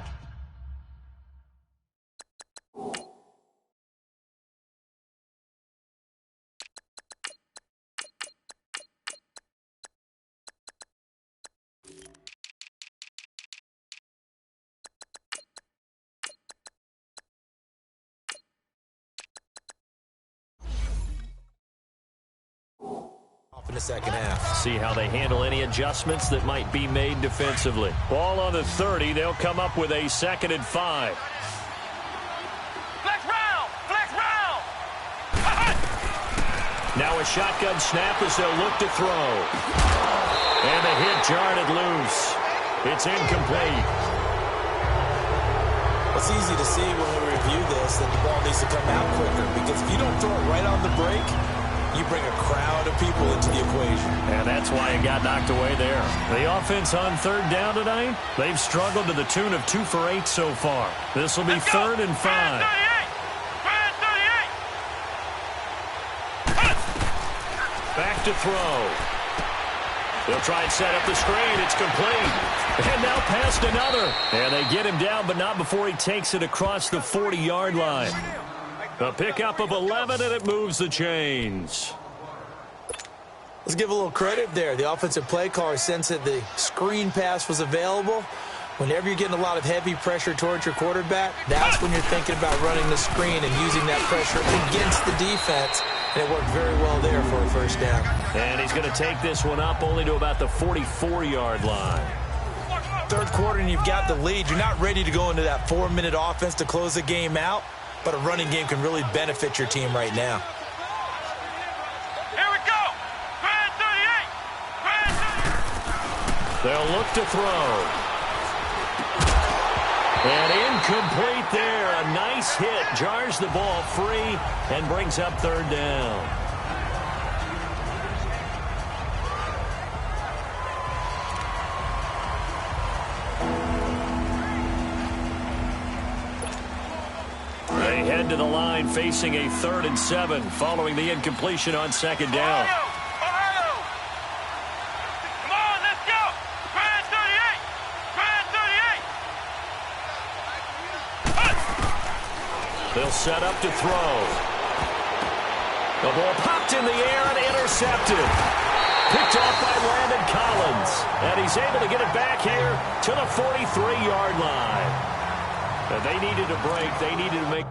In the second half. See how they handle any adjustments that might be made defensively. Ball on the 30. They'll come up with a 2nd and 5. Flex round! Flex round! Now a shotgun snap as they'll look to throw. And the hit jarred it loose. It's incomplete. It's easy to see when we review this that the ball needs to come out quicker, because if you don't throw it right on the break, you bring a crowd of people into the equation. And that's why it got knocked away there. The offense on third down tonight, they've struggled to the tune of 2 for 8 so far. This will be 3rd and 5. Back to throw. They'll try and set up the screen. It's complete. And now past another. And they get him down, but not before he takes it across the 40-yard line. A pickup of 11, and it moves the chains. Let's give a little credit there. The offensive play caller sensed that the screen pass was available. Whenever you're getting a lot of heavy pressure towards your quarterback, that's when you're thinking about running the screen and using that pressure against the defense. And it worked very well there for a first down. And he's going to take this one up only to about the 44-yard line. Third quarter, and you've got the lead. You're not ready to go into that 4-minute offense to close the game out. But a running game can really benefit your team right now. Here we go! Grand 38! Grand 38! They'll look to throw. And incomplete there. A nice hit. Jars the ball free and brings up 3rd down. They head to the line facing a 3rd and 7 following the incompletion on 2nd down. Ohio! Come on, let's go! Grand 38! Grand 38! They'll set up to throw. The ball popped in the air and intercepted. Picked off by Landon Collins. And he's able to get it back here to the 43-yard line. And they needed a break. They needed to make...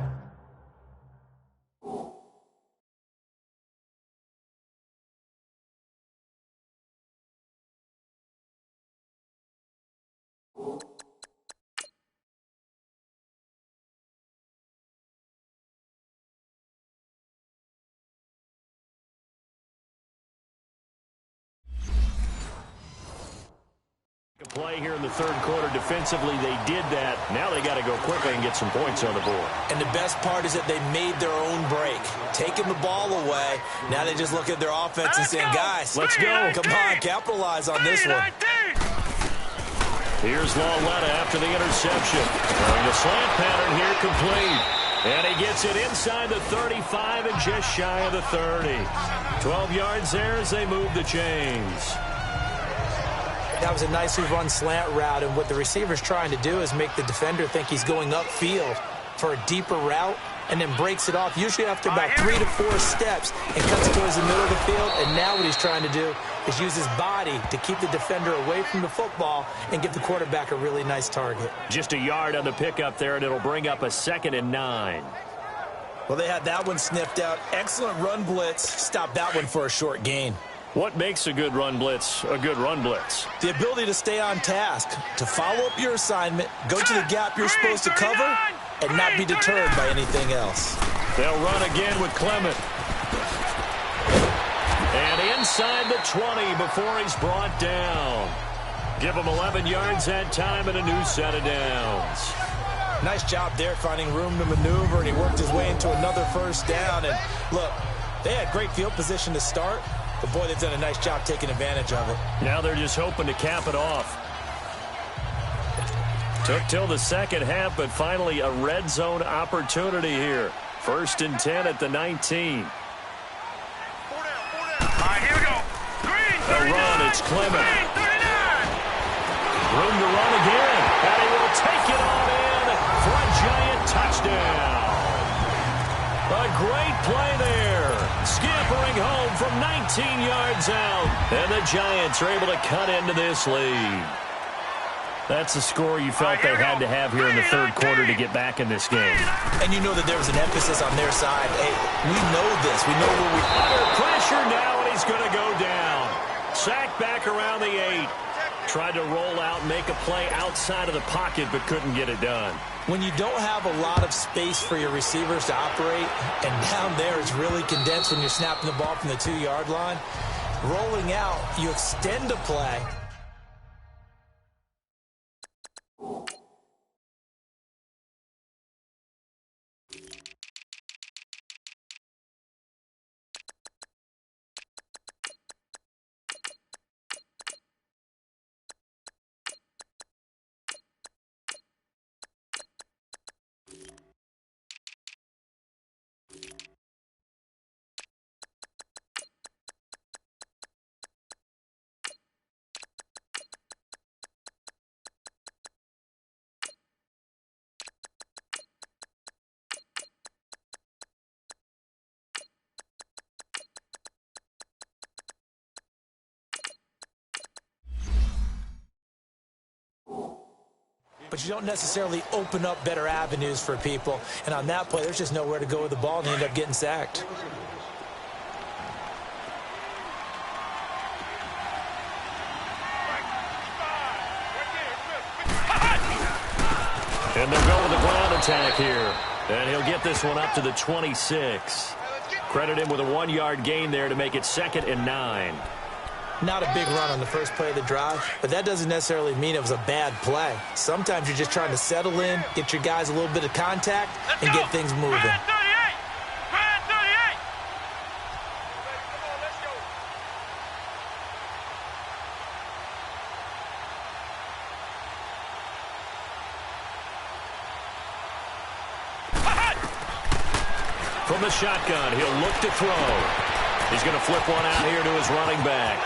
play here in the third quarter. Defensively, they did that. Now they got to go quickly and get some points on the board. And the best part is that they made their own break, taking the ball away. Now they just look at their offense and saying, guys, let's go. Come on, capitalize on this one. Here's Lauletta after the interception. The slant pattern here complete. And he gets it inside the 35 and just shy of the 30. 12 yards there as they move the chains. That was a nicely run slant route, and what the receiver's trying to do is make the defender think he's going upfield for a deeper route and then breaks it off, usually after about 3 to 4 steps, and cuts towards the middle of the field. And now what he's trying to do is use his body to keep the defender away from the football and give the quarterback a really nice target. Just a yard on the pickup there, and it'll bring up a 2nd and 9. Well, they had that one sniffed out. Excellent run blitz. Stopped that one for a short gain. What makes a good run blitz a good run blitz? The ability to stay on task, to follow up your assignment, go to the gap you're supposed to cover, and not be deterred by anything else. They'll run again with Clement. And inside the 20 before he's brought down. Give him 11 yards that time and a new set of downs. Nice job there finding room to maneuver, and he worked his way into another first down. And look, they had great field position to start. But, boy, they've done a nice job taking advantage of it. Now they're just hoping to cap it off. Took till the second half, but finally a red zone opportunity here. 1st and 10 at the 19. All right, here we go. A run, it's Clement. Room to run again. And he will take it on in for a giant touchdown. A great play there. Scampering home from 19 yards out. And the Giants are able to cut into this lead. That's the score you felt they had to have here in the third quarter to get back in this game. And you know that there was an emphasis on their side. Hey, we know this. We know where we're under pressure now, and he's going to go down. Sacked back around the 8. Tried to roll out and make a play outside of the pocket, but couldn't get it done. When you don't have a lot of space for your receivers to operate, and down there it's really condensed when you're snapping the ball from the 2-yard line, rolling out, you extend a play. But you don't necessarily open up better avenues for people. And on that play, there's just nowhere to go with the ball, and they end up getting sacked. And they'll go with the ground attack here. And he'll get this one up to the 26. Credit him with a 1-yard gain there to make it 2nd and 9. Not a big run on the first play of the drive, but that doesn't necessarily mean it was a bad play. Sometimes you're just trying to settle in, get your guys a little bit of contact, and get things moving. From the shotgun, he'll look to throw. He's going to flip one out here to his running back.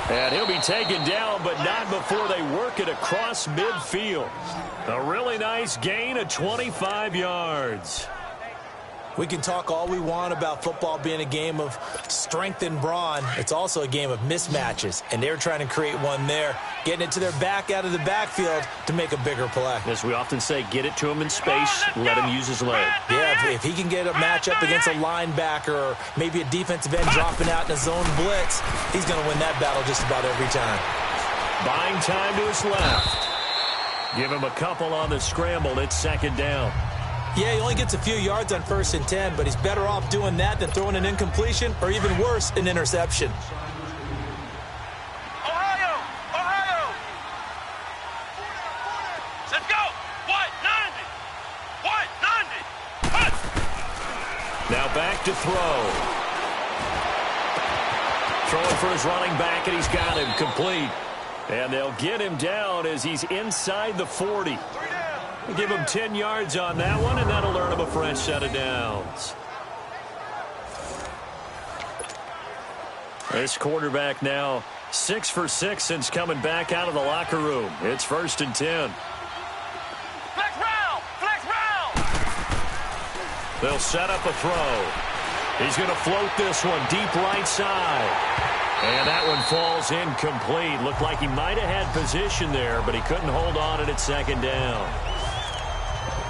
And he'll be taken down, but not before they work it across midfield. A really nice gain of 25 yards. We can talk all we want about football being a game of strength and brawn. It's also a game of mismatches, and they're trying to create one there, getting it to their back out of the backfield to make a bigger play. As we often say, get it to him in space, let him use his leg. Yeah, if he can get a matchup against a linebacker or maybe a defensive end dropping out in a zone blitz, he's going to win that battle just about every time. Buying time to his left. Give him a couple on the scramble. It's second down. Yeah, he only gets a few yards on 1st and 10, but he's better off doing that than throwing an incompletion or even worse, an interception. Ohio! Ohio! Let's go! What? 90! What? 90! Cut! Now back to throw. Throwing for his running back, and he's got him complete. And they'll get him down as he's inside the 40. Give him 10 yards on that one, and that'll earn him a fresh set of downs. This quarterback now 6 for 6 since coming back out of the locker room. It's 1st and 10. Flex round! Flex round! They'll set up a throw. He's going to float this one deep right side. And that one falls incomplete. Looked like he might have had position there, but he couldn't hold on at second down.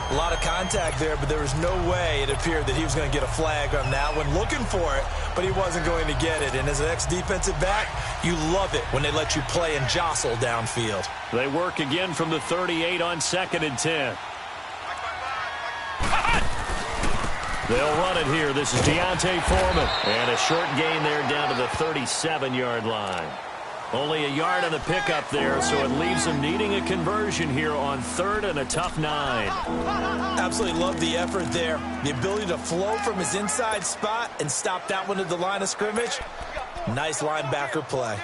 A lot of contact there, but there was no way it appeared that he was going to get a flag on that one. Looking for it, but he wasn't going to get it. And as an ex-defensive back, you love it when they let you play and jostle downfield. They work again from the 38 on 2nd and 10. They'll run it here. This is Deontay Foreman. And a short gain there down to the 37-yard line. Only a yard on the pickup there, so it leaves them needing a conversion here on 3rd and a tough 9. Absolutely love the effort there. The ability to flow from his inside spot and stop that one at the line of scrimmage. Nice linebacker play.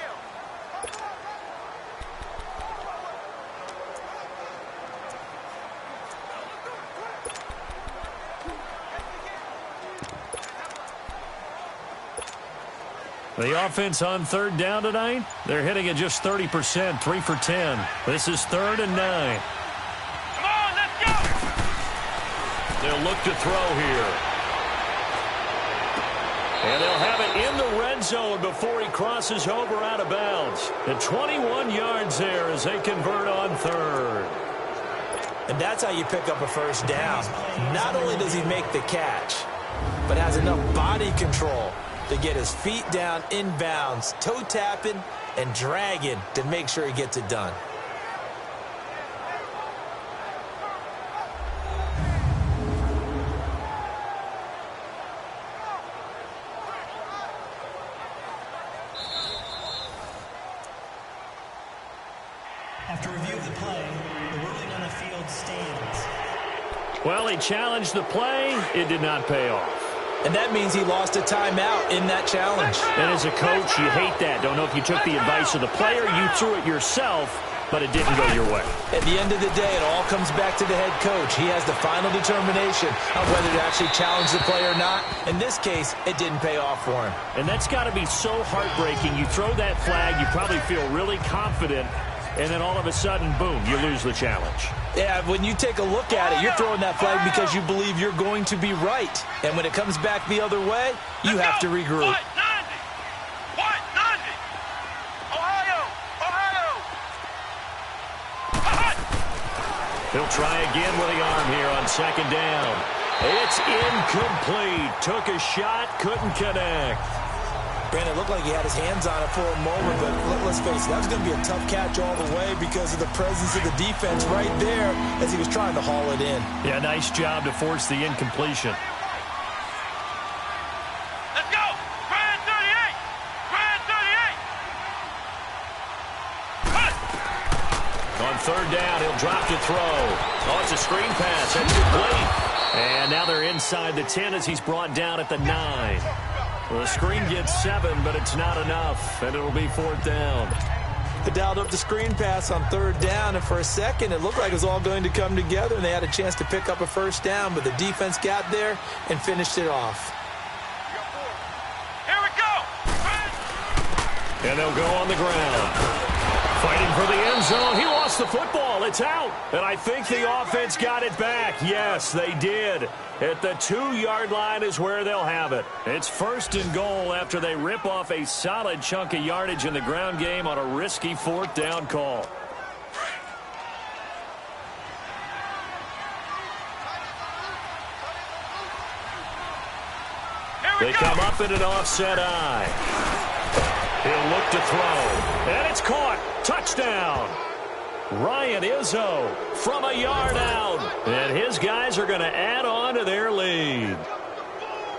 The offense on 3rd down tonight, they're hitting at just 30%, 3 for 10. This is 3rd and 9. Come on, let's go! They'll look to throw here. And they'll have it in the red zone before he crosses over out of bounds. And 21 yards there as they convert on 3rd. And that's how you pick up a 1st down. Not only does he make the catch, but has enough body control to get his feet down inbounds, toe tapping and dragging to make sure he gets it done. After review of the play, the ruling on the field stands. Well, he challenged the play. It did not pay off. And that means he lost a timeout in that challenge. And as a coach, you hate that. Don't know if you took the advice of the player, you threw it yourself, but it didn't go your way. At the end of the day, it all comes back to the head coach. He has the final determination on whether to actually challenge the play or not. In this case, it didn't pay off for him. And that's got to be so heartbreaking. You throw that flag, you probably feel really confident, and then all of a sudden, boom, you lose the challenge. Yeah, when you take a look at it, you're throwing that flag because you believe you're going to be right. And when it comes back the other way, you have to regroup. What? 90! What? 90! Ohio! Ohio! He'll try again with the arm here on 2nd down. It's incomplete. Took a shot, couldn't connect. Brandon, it looked like he had his hands on it for a moment, but let's face it, that was going to be a tough catch all the way because of the presence of the defense right there as he was trying to haul it in. Yeah, nice job to force the incompletion. Let's go! Brand 38! Brand 38! Cut! On 3rd down, he'll drop to throw. Oh, it's a screen pass. That's complete. And now they're inside the 10 as he's brought down at the 9. Well, the screen gets 7, but it's not enough, and it'll be 4th down. They dialed up the screen pass on 3rd down, and for a second, it looked like it was all going to come together, and they had a chance to pick up a 1st down, but the defense got there and finished it off. Here we go! And they'll go on the ground. Fighting for the end zone. He lost the football. It's out. And I think the offense got it back. Yes, they did. At the 2-yard line is where they'll have it. It's 1st and goal after they rip off a solid chunk of yardage in the ground game on a risky 4th down call. They come up in an offset eye. He'll look to throw. And it's caught. Touchdown. Ryan Izzo from a yard out. And his guys are going to add on to their lead.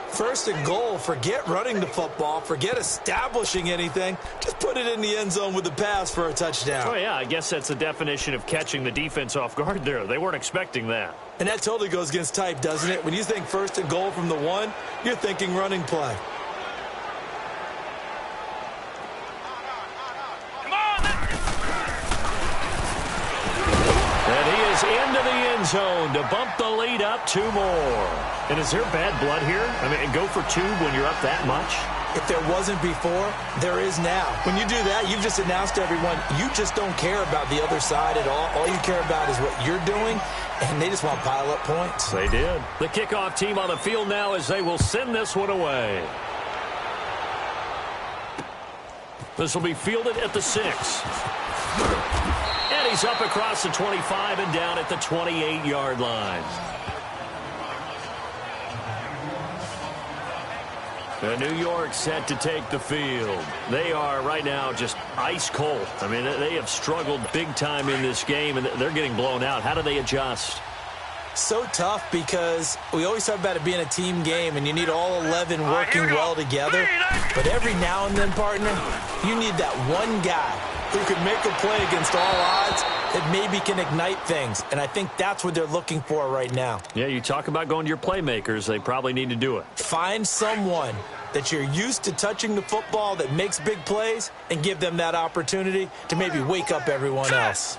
1st and goal. Forget running the football. Forget establishing anything. Just put it in the end zone with the pass for a touchdown. Oh, yeah, I guess that's the definition of catching the defense off guard there. They weren't expecting that. And that totally goes against type, doesn't it? When you think 1st and goal from the 1, you're thinking running play. Into the end zone to bump the lead up 2 more. And is there bad blood here? I mean, go for 2 when you're up that much? If there wasn't before, there is now. When you do that, you've just announced to everyone, you just don't care about the other side at all. All you care about is what you're doing, and they just want to pile up points. They did. The kickoff team on the field now as they will send this one away. This will be fielded at the 6. And he's up across the 25 and down at the 28-yard line. And New York set to take the field. They are right now just ice cold. I mean, they have struggled big time in this game, and they're getting blown out. How do they adjust? So tough because we always talk about it being a team game, and you need all 11 working well together. But every now and then, partner, you need that one guy who can make a play against all odds that maybe can ignite things. And I think that's what they're looking for right now. Yeah, you talk about going to your playmakers. They probably need to do it. Find someone that you're used to touching the football that makes big plays and give them that opportunity to maybe wake up everyone else.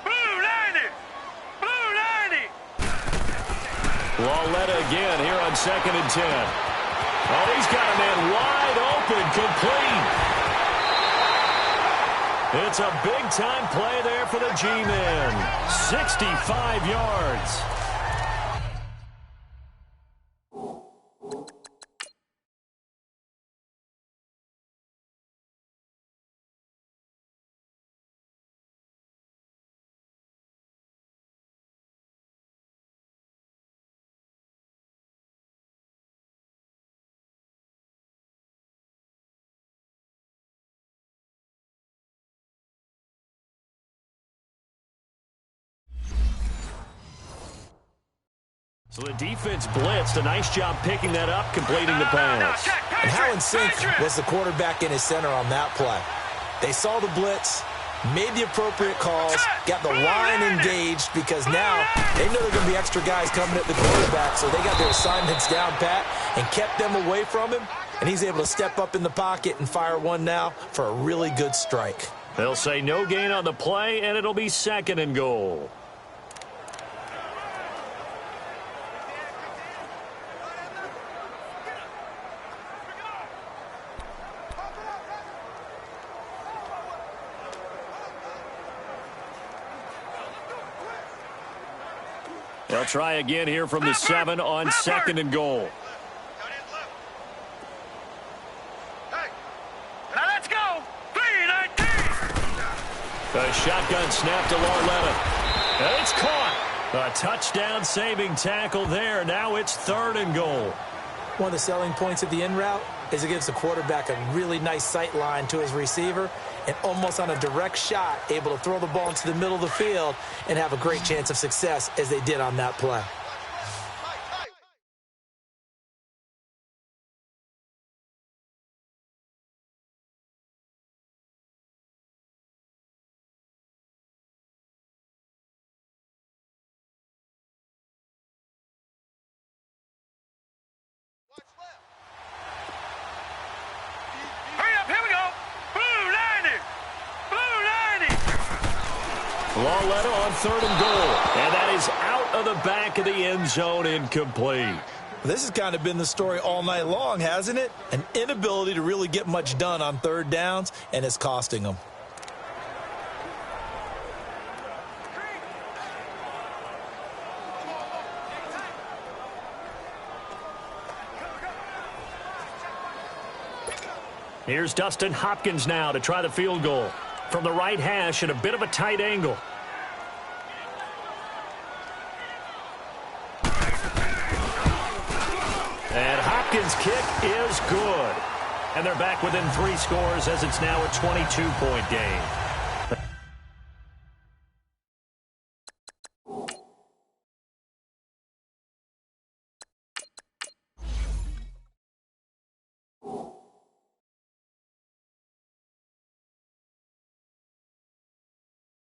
Lauletta again here on 2nd and 10. Oh, he's got a man wide open, complete. It's a big-time play there for the G-Men. 65 yards. So the defense blitzed. A nice job picking that up, completing the pass. And how in sync was the quarterback in his center on that play? They saw the blitz, made the appropriate calls, got the line engaged because now they know there are going to be extra guys coming at the quarterback, so they got their assignments down pat and kept them away from him, and he's able to step up in the pocket and fire one now for a really good strike. They'll say no gain on the play, and it'll be 2nd and goal. They'll try again here from the 7 on 2nd and goal. Now let's go. 3-19. A shotgun snap to Lauletta. And it's caught. A touchdown-saving tackle there. Now it's 3rd and goal. One of the selling points of the in route is it gives the quarterback a really nice sight line to his receiver and almost on a direct shot able to throw the ball into the middle of the field and have a great chance of success as they did on that play. Lauletta on 3rd and goal. And that is out of the back of the end zone, incomplete. This has kind of been the story all night long, hasn't it? An inability to really get much done on third downs, and it's costing them. Here's Dustin Hopkins now to try the field goal. From the right hash at a bit of a tight angle. And Hopkins' kick is good. And they're back within 3 scores as it's now a 22-point game.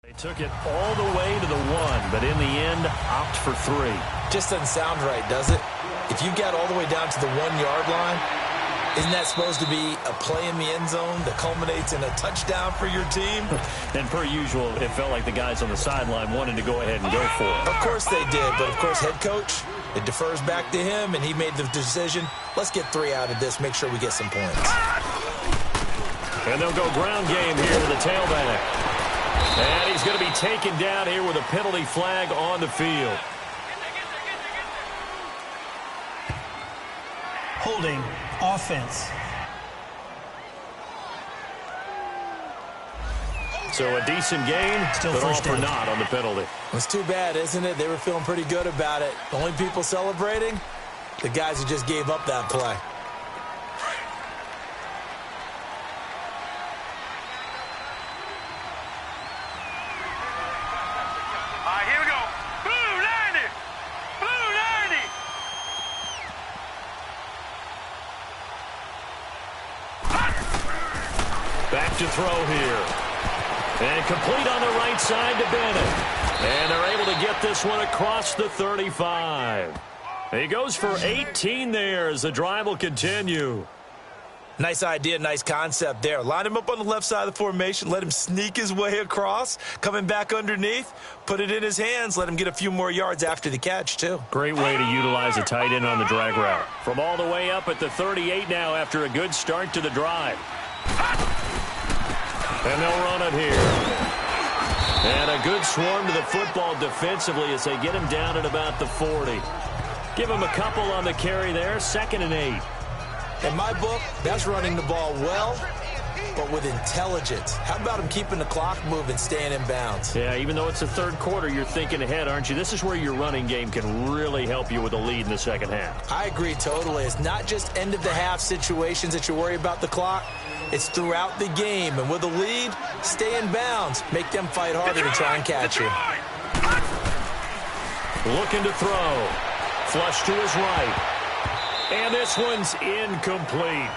They took it all the way to the 1, but in the end, opt for 3. Just doesn't sound right, does it? If you got all the way down to the 1-yard line, isn't that supposed to be a play in the end zone that culminates in a touchdown for your team? And per usual, it felt like the guys on the sideline wanted to go ahead and go for it. Of course they did, but of course head coach, it defers back to him, and he made the decision, let's get 3 out of this, make sure we get some points. And they'll go ground game here to the tailback. And he's going to be taken down here with a penalty flag on the field. Holding offense. So a decent gain, Still but all first for down. naught on the penalty. It's too bad, isn't it? They were feeling pretty good about it. The only people celebrating, the guys who just gave up that play. All right, here we go. Blue 90. Blue 90. Back to throw here. And complete on the right side to Bennett. And they're able to get this one across the 35. He goes for 18 there as the drive will continue. Nice idea, nice concept there. Line him up on the left side of the formation, let him sneak his way across, coming back underneath, put it in his hands, let him get a few more yards after the catch, too. Great way to utilize a tight end on the drag route. From all the way up at the 38 now after a good start to the drive. And they'll run it here. And a good swarm to the football defensively as they get him down at about the 40. Give him a couple on the carry there, 2nd and 8. In my book, that's running the ball well, but with intelligence. How about him keeping the clock moving, staying in bounds? Yeah, even though it's the third quarter, you're thinking ahead, aren't you? This is where your running game can really help you with a lead in the second half. I agree totally. It's not just end-of-the-half situations that you worry about the clock. It's throughout the game. And with a lead, stay in bounds. Make them fight harder to try and catch you. Looking to throw. Flush to his right. And this one's incomplete.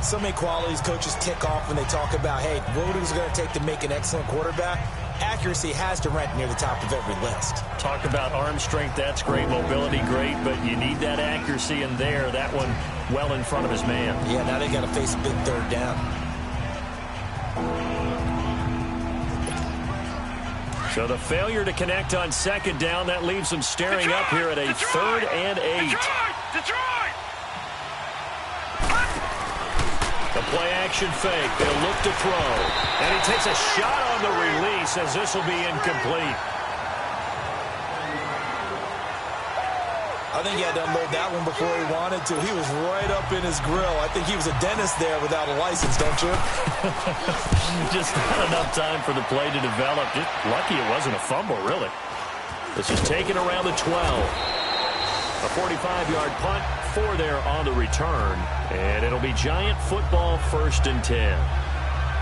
So many qualities coaches tick off when they talk about, hey, what is it going to take to make an excellent quarterback? Accuracy has to rank near the top of every list. Talk about arm strength, that's great. Mobility, great. But you need that accuracy in there. That one well in front of his man. Yeah, now they got to face a big third down. So the failure to connect on 2nd down, that leaves them staring up here at a 3rd and 8. Detroit! The play action fake. They'll look to throw. And he takes a shot on the release as this will be incomplete. I think he had to unload that one before he wanted to. He was right up in his grill. I think he was a dentist there without a license, don't you? Just not enough time for the play to develop. Just lucky it wasn't a fumble, really. This is taken around the 12. A 45-yard punt, 4 there on the return. And it'll be Giant football, 1st and 10.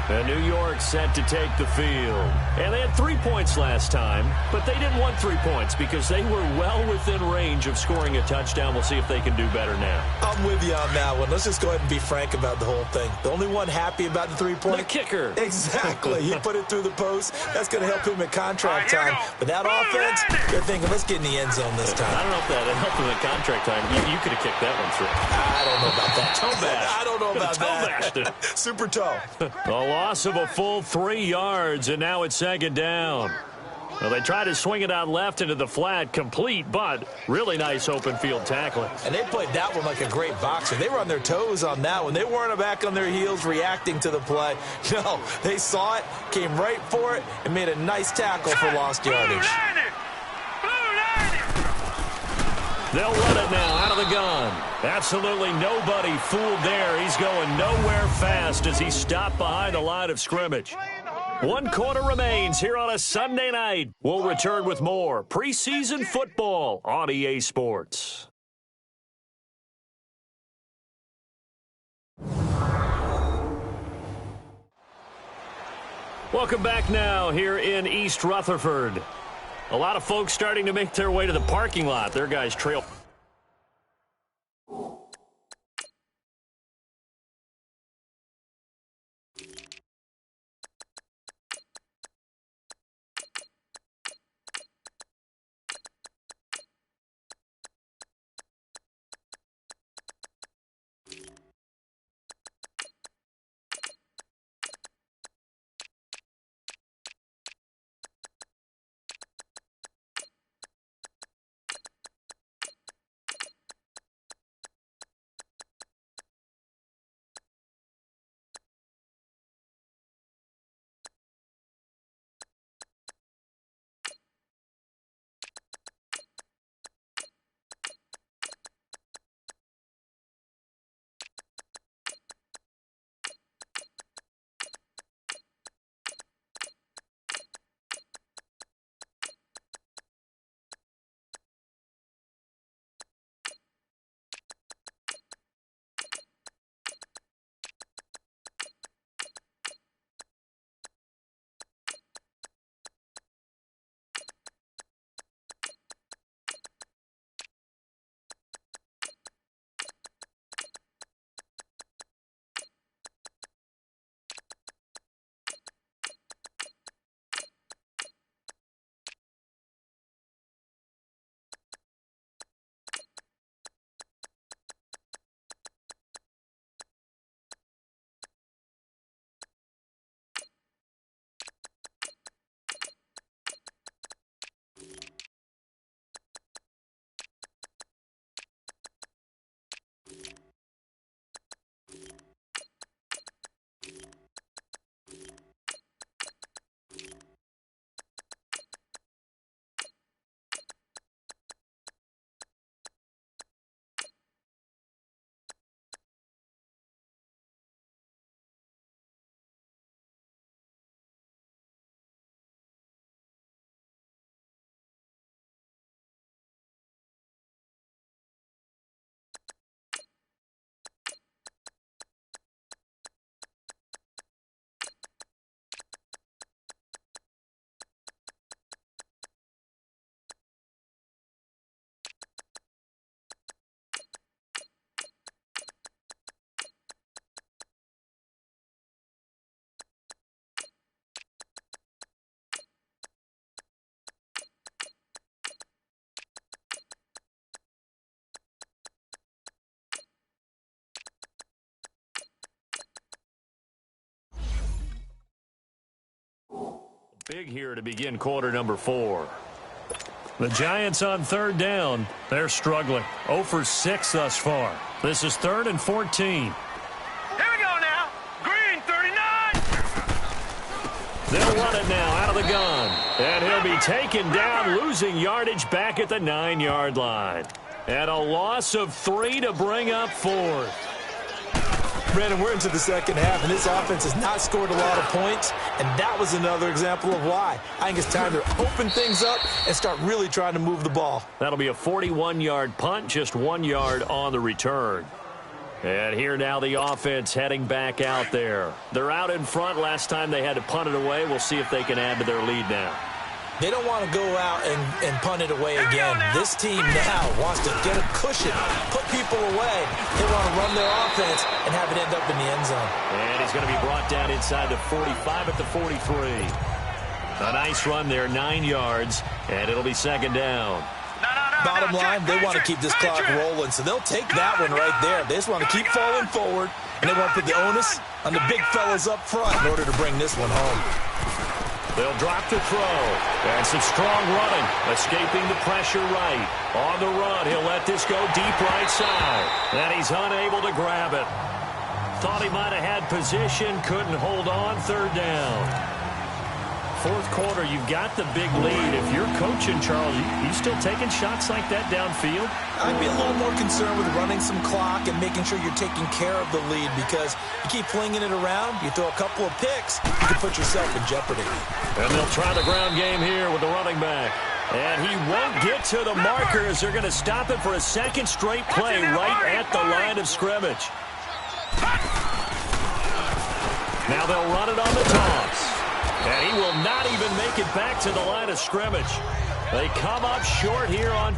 And New York set to take the field. And they had 3 points last time, but they didn't want 3 points because they were well within range of scoring a touchdown. We'll see if they can do better now. I'm with you on that one. Let's just go ahead and be frank about the whole thing. The only one happy about the 3-point? The kicker. Exactly. He put it through the post. That's going to help him at contract All right, here time. we go. But that offense, they're thinking, let's get in the end zone this time. I don't know if that helped him at contract time. You could have kicked that one through. I don't know about that. Toe bash. I don't know about Toe bashed that. it. Super toe. A loss of a full 3 yards, and now it's 2nd down. Well, they tried to swing it out left into the flat, complete, but really nice open field tackling. And they played that one like a great boxer. They were on their toes on that one. They weren't back on their heels reacting to the play. No, they saw it, came right for it, and made a nice tackle for lost yardage. They'll run it now out of the gun. Absolutely nobody fooled there. He's going nowhere fast as he stopped behind the line of scrimmage. 1 quarter remains here on a Sunday night. We'll return with more preseason football on EA Sports. Welcome back now here in East Rutherford. A lot of folks starting to make their way to the parking lot. Their guys trail. Big here to begin quarter number 4. The Giants on 3rd down. They're struggling. 0 for 6 thus far. This is 3rd and 14. Here we go now. Green 39. They'll run it now out of the gun. And he'll be taken down, losing yardage back at the 9-yard line. And a loss of 3 to bring up 4th. Brandon, we're into the second half, and this offense has not scored a lot of points, and that was another example of why. I think it's time to open things up and start really trying to move the ball. That'll be a 41-yard punt, just 1 yard on the return. And here now the offense heading back out there. They're out in front. Last time they had to punt it away. We'll see if they can add to their lead now. They don't want to go out and punt it away again. This team now wants to get a cushion, put people away. They want to run their offense and have it end up in the end zone. And he's going to be brought down inside the 45 at the 43. A nice run there, 9 yards, and it'll be second down. Bottom line, they want to keep this clock rolling, so they'll take that one right there. They just want to keep falling forward, and they want to put the onus on the big fellas up front in order to bring this one home. They'll drop the throw. And some strong running. Escaping the pressure right. On the run, he'll let this go deep right side. And he's unable to grab it. Thought he might have had position. Couldn't hold on. Third down. Fourth quarter, you've got the big lead. If you're coaching, Charles, you still taking shots like that downfield? I'd be a little more concerned with running some clock and making sure you're taking care of the lead, because you keep flinging it around, you throw a couple of picks, you can put yourself in jeopardy. And they'll try the ground game here with the running back. And he won't get to the marker as they're going to stop it for a second straight play right at the line of scrimmage. Now they'll run it on the toss. And he will not even make it back to the line of scrimmage. They come up short here on...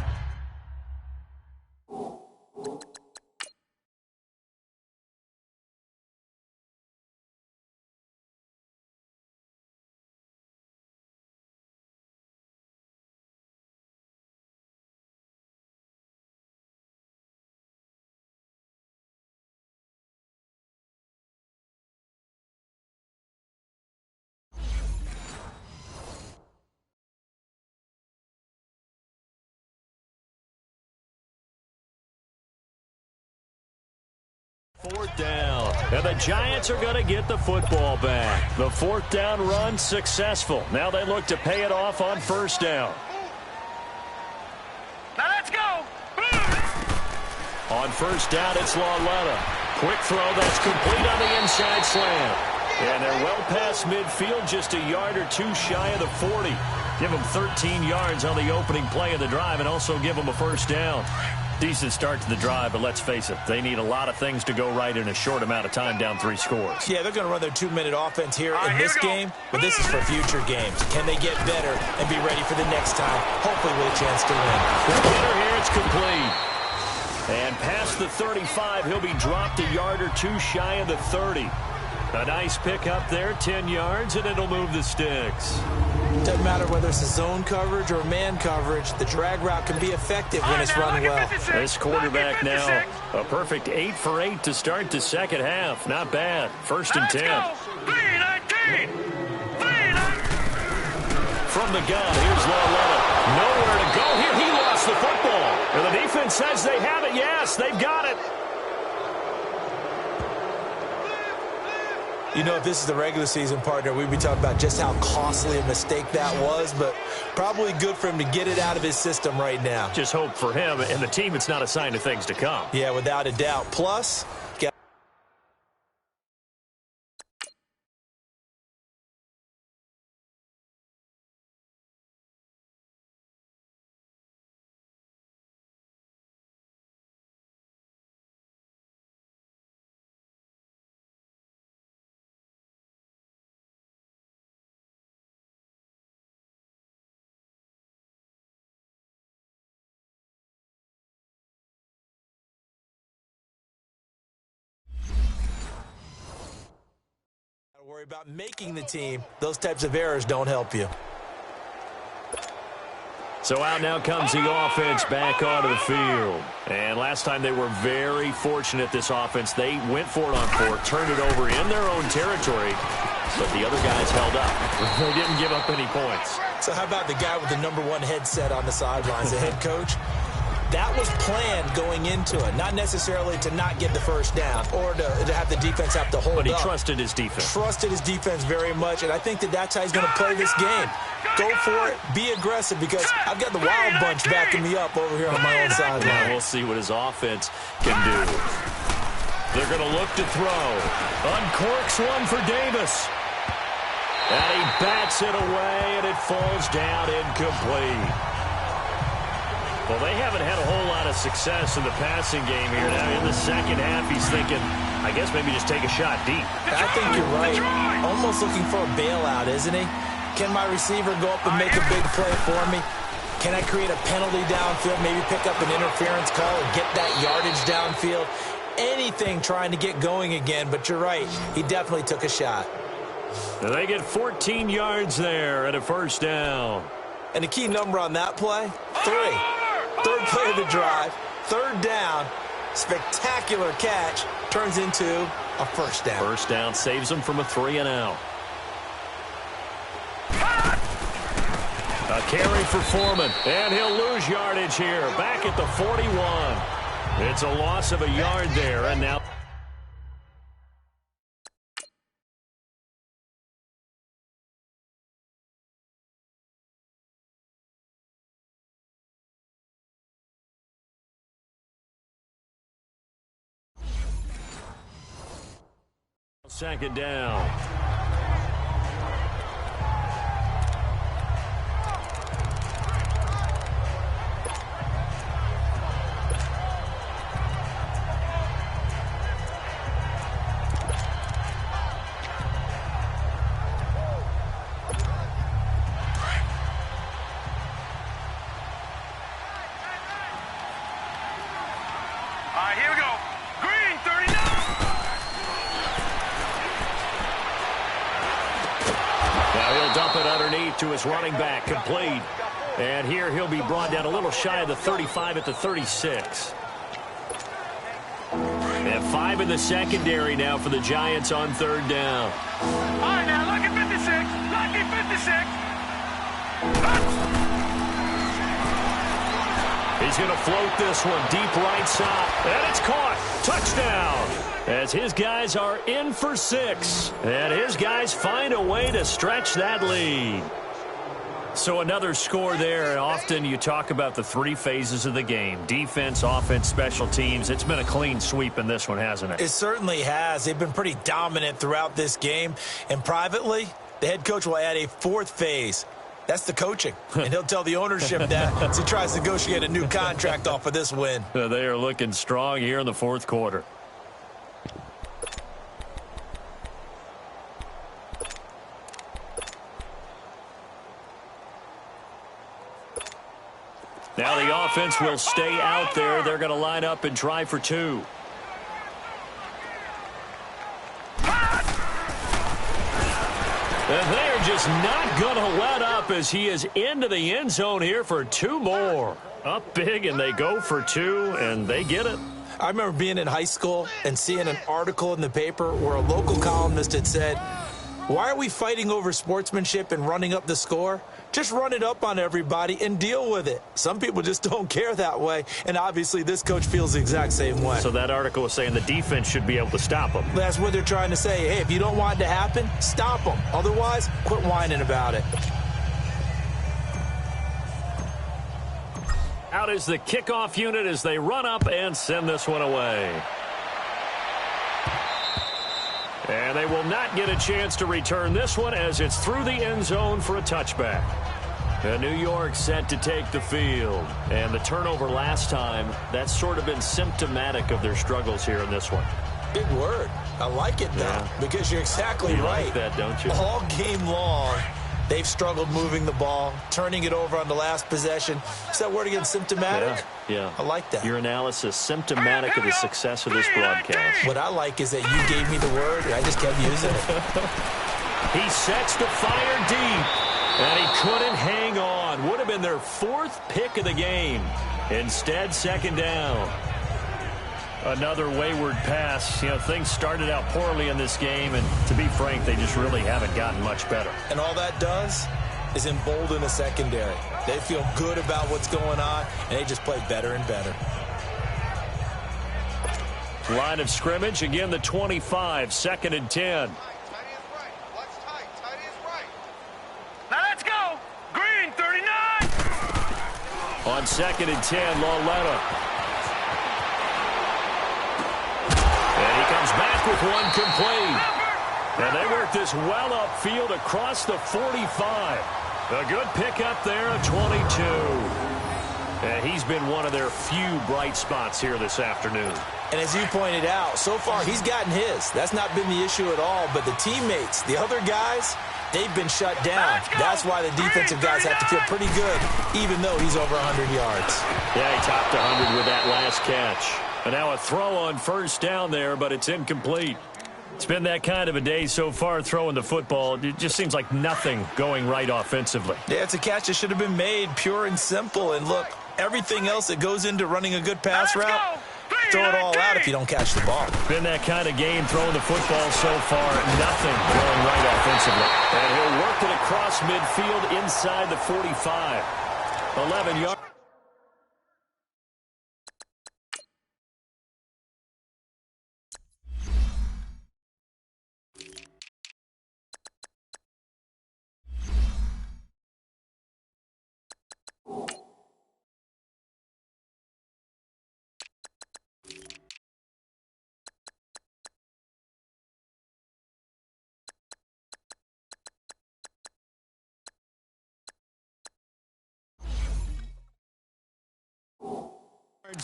Fourth down, and the Giants are going to get the football back. The fourth down run successful. Now they look to pay it off on first down. Now let's go. On first down, it's Lauletta. Quick throw that's complete on the inside slant. And they're well past midfield, just a yard or two shy of the 40. Give them 13 yards on the opening play of the drive and also give them a first down. Decent start to the drive, but let's face it, they need a lot of things to go right in a short amount of time down 3 scores. Yeah, they're going to run their 2-minute offense here in this game, but this is for future games. Can they get better and be ready for the next time, hopefully with a chance to win? Quick hitter here, it's complete. And past the 35, he'll be dropped a yard or two shy of the 30. A nice pickup there, 10 yards, and it'll move the sticks. Doesn't matter whether it's a zone coverage or man coverage, the drag route can be effective when it's run well. This quarterback now, a perfect 8 for 8 to start the second half. Not bad. First and 10. 3-19. From the gun, here's Lauletta. Nowhere to go here. He lost the football. And the defense says they have it. Yes, they've got it. You know, if this is the regular season, partner, we'd be talking about just how costly a mistake that was, but probably good for him to get it out of his system right now. Just hope for him and the team it's not a sign of things to come. Yeah, without a doubt. Plus, worry about making the team. Those types of errors don't help you. So out now comes the offense back onto the field. And last time they were very fortunate, this offense. They went for it on 4, turned it over in their own territory, but the other guys held up. They didn't give up any points. So how about the guy with the #1 headset on the sidelines, the head coach? That was planned going into it, not necessarily to not get the first down or to have the defense have to hold up. But he trusted his defense. Trusted his defense very much, and I think that's how he's going to play this game. Go for it, be aggressive, because I've got the Wild Bunch backing me up over here on my own sideline. Yeah, we'll see what his offense can do. They're going to look to throw. Uncorks one for Davis. And he bats it away, and it falls down incomplete. Well, they haven't had a whole lot of success in the passing game here. Now, in the second half, he's thinking, I guess maybe just take a shot deep. I think you're right. Almost looking for a bailout, isn't he? Can my receiver go up and make a big play for me? Can I create a penalty downfield, maybe pick up an interference call and get that yardage downfield? Anything trying to get going again, but you're right. He definitely took a shot. And they get 14 yards there at a first down. And the key number on that play, 3. Third play of the drive, third down, spectacular catch, turns into a first down. First down saves them from a 3-and-out. A carry for Foreman, and he'll lose yardage here, back at the 41. It's a loss of a yard there, and now... Second down. Here we go. Green, 39. Now he'll dump it underneath to his running back, complete. And here he'll be brought down a little shy of the 35 at the 36. And 5 in the secondary now for the Giants on third down. All right, now, lucky 56. Lucky 56. He's going to float this one deep right side. And it's caught. Touchdown. As his guys are in for 6. And his guys find a way to stretch that lead. So another score there. And often you talk about the 3 phases of the game. Defense, offense, special teams. It's been a clean sweep in this one, hasn't it? It certainly has. They've been pretty dominant throughout this game. And privately, the head coach will add a 4th phase. That's the coaching. And he'll tell the ownership that as he tries to negotiate a new contract off of this win. They are looking strong here in the 4th quarter. Now the offense will stay out there. They're going to line up and try for 2. And they are just not going to let up as he is into the end zone here for 2 more. Up big, and they go for 2, and they get it. I remember being in high school and seeing an article in the paper where a local columnist had said, "Why are we fighting over sportsmanship and running up the score? Just run it up on everybody and deal with it." Some people just don't care that way, and obviously this coach feels the exact same way. So that article was saying the defense should be able to stop them. That's what they're trying to say. Hey, if you don't want it to happen, stop them. Otherwise, quit whining about it. Out is the kickoff unit as they run up and send this one away. And they will not get a chance to return this one as it's through the end zone for a touchback. And New York set to take the field. And the turnover last time, that's sort of been symptomatic of their struggles here in this one. Big word. I like it, though, because you're exactly right. Like that, don't you? All game long, they've struggled moving the ball, turning it over on the last possession. Is that word again, symptomatic? Yeah. I like that. Your analysis, symptomatic of the success of this broadcast. What I like is that you gave me the word, and I just kept using it. He sets to fire deep, and he couldn't hang on. Would have been their 4th pick of the game. Instead, second down. Another wayward pass. You know, things started out poorly in this game, and to be frank, they just really haven't gotten much better. And all that does is embolden the secondary. They feel good about what's going on, and they just play better and better. Line of scrimmage, again the 25, 2nd and 10. Now let's go. Green, 39. On 2nd and 10, Lauletta. And he comes back with one complete. And they work this well upfield across the 45. A good pickup there at 22. And he's been one of their few bright spots here this afternoon. And as you pointed out, so far he's gotten his. That's not been the issue at all. But the teammates, the other guys, they've been shut down. That's why the defensive guys have to feel pretty good, even though he's over 100 yards. Yeah, he topped 100 with that last catch. And now a throw on first down there, but it's incomplete. It's been that kind of a day so far throwing the football. It just seems like nothing going right offensively. Yeah, it's a catch that should have been made, pure and simple. And look, everything else that goes into running a good pass route, throw it all out if you don't catch the ball. Been that kind of game throwing the football so far. Nothing going right offensively. And he'll work it across midfield inside the 45. 11 yards.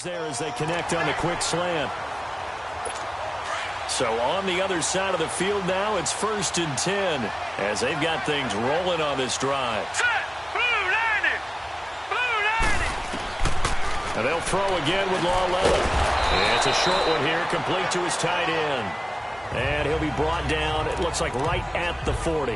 There as they connect on the quick slant. So on the other side of the field now, it's 1st and 10 as they've got things rolling on this drive. And they'll throw again with Lauletta. It's a short one here, complete to his tight end. And he'll be brought down, it looks like right at the 40.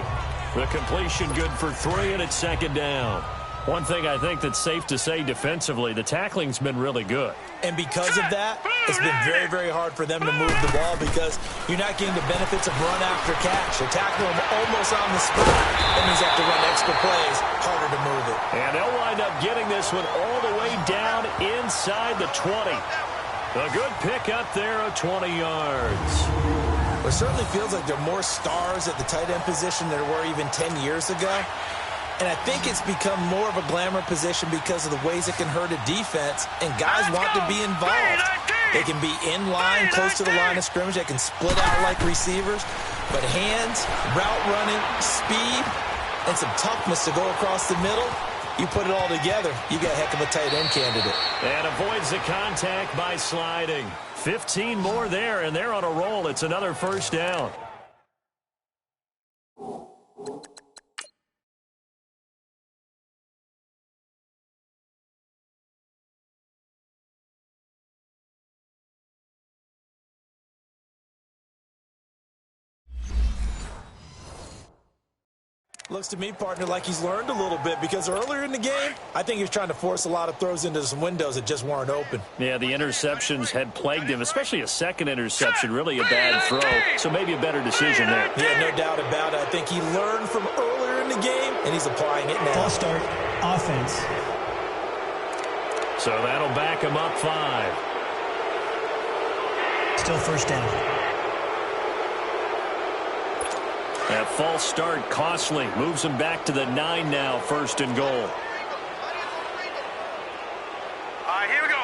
The completion good for 3, and it's 2nd down. One thing I think that's safe to say defensively, the tackling's been really good. And because of that, it's been very, very hard for them to move the ball because you're not getting the benefits of run after catch. They're tackling them almost on the spot. That means they have to run extra plays, harder to move it. And they'll wind up getting this one all the way down inside the 20. A good pick up there of 20 yards. It certainly feels like there are more stars at the tight end position than there were even 10 years ago. And I think it's become more of a glamour position because of the ways it can hurt a defense, and guys want to be involved. They can be in line, close to the line of scrimmage. They can split out like receivers. But hands, route running, speed, and some toughness to go across the middle, you put it all together, you got a heck of a tight end candidate. And avoids the contact by sliding. 15 more there, and they're on a roll. It's another 1st down. Looks to me, partner, like he's learned a little bit because earlier in the game, I think he was trying to force a lot of throws into some windows that just weren't open. Yeah, the interceptions had plagued him, especially a second interception, really a bad throw. So maybe a better decision there. Yeah, no doubt about it. I think he learned from earlier in the game, and he's applying it now. False start, offense. So that'll back him up 5. Still 1st down. That false start costly. Moves him back to the 9 now, 1st and goal. All right, here we go.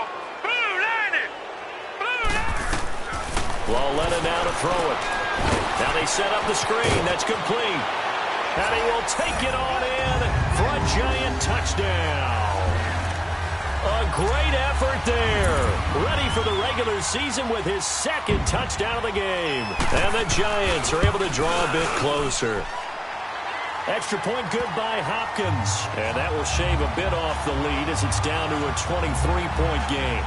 Lauletta now to throw it. Now they set up the screen. That's complete. And he will take it on in for a giant touchdown. A great effort there. Ready for the regular season with his 2nd touchdown of the game. And the Giants are able to draw a bit closer. Extra point good by Hopkins. And that will shave a bit off the lead as it's down to a 23-point game.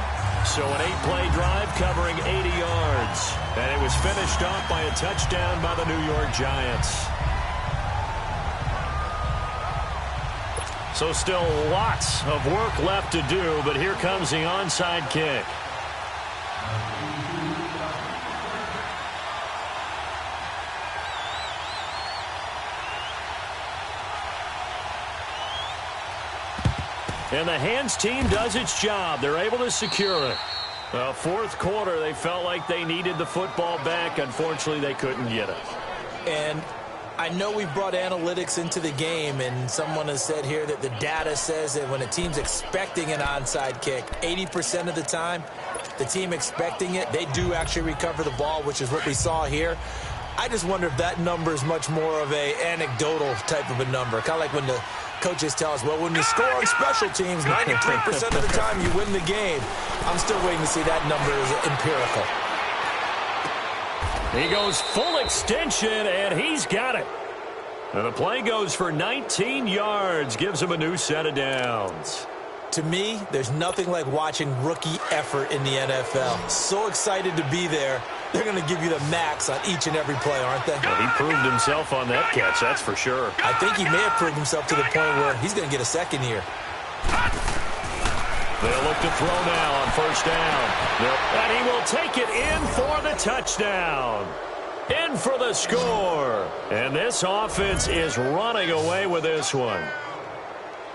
So an 8-play drive covering 80 yards. And it was finished off by a touchdown by the New York Giants. So still lots of work left to do, but here comes the onside kick. And the hands team does its job. They're able to secure it. Well, 4th quarter, they felt like they needed the football back. Unfortunately, they couldn't get it. And I know we brought analytics into the game, and someone has said here that the data says that when a team's expecting an onside kick, 80% of the time, the team expecting it, they do actually recover the ball, which is what we saw here. I just wonder if that number is much more of a anecdotal type of a number, kind of like when the coaches tell us, well, when you score on special teams, 93% of the time you win the game. I'm still waiting to see that number is empirical. He goes full extension, and he's got it. And the play goes for 19 yards, gives him a new set of downs. To me, there's nothing like watching rookie effort in the NFL. So excited to be there. They're going to give you the max on each and every play, aren't they? Well, he proved himself on that catch, that's for sure. I think he may have proved himself to the point where he's going to get a second here. They'll look to throw now on first down. And he will take it in for the touchdown. In for the score. And this offense is running away with this one.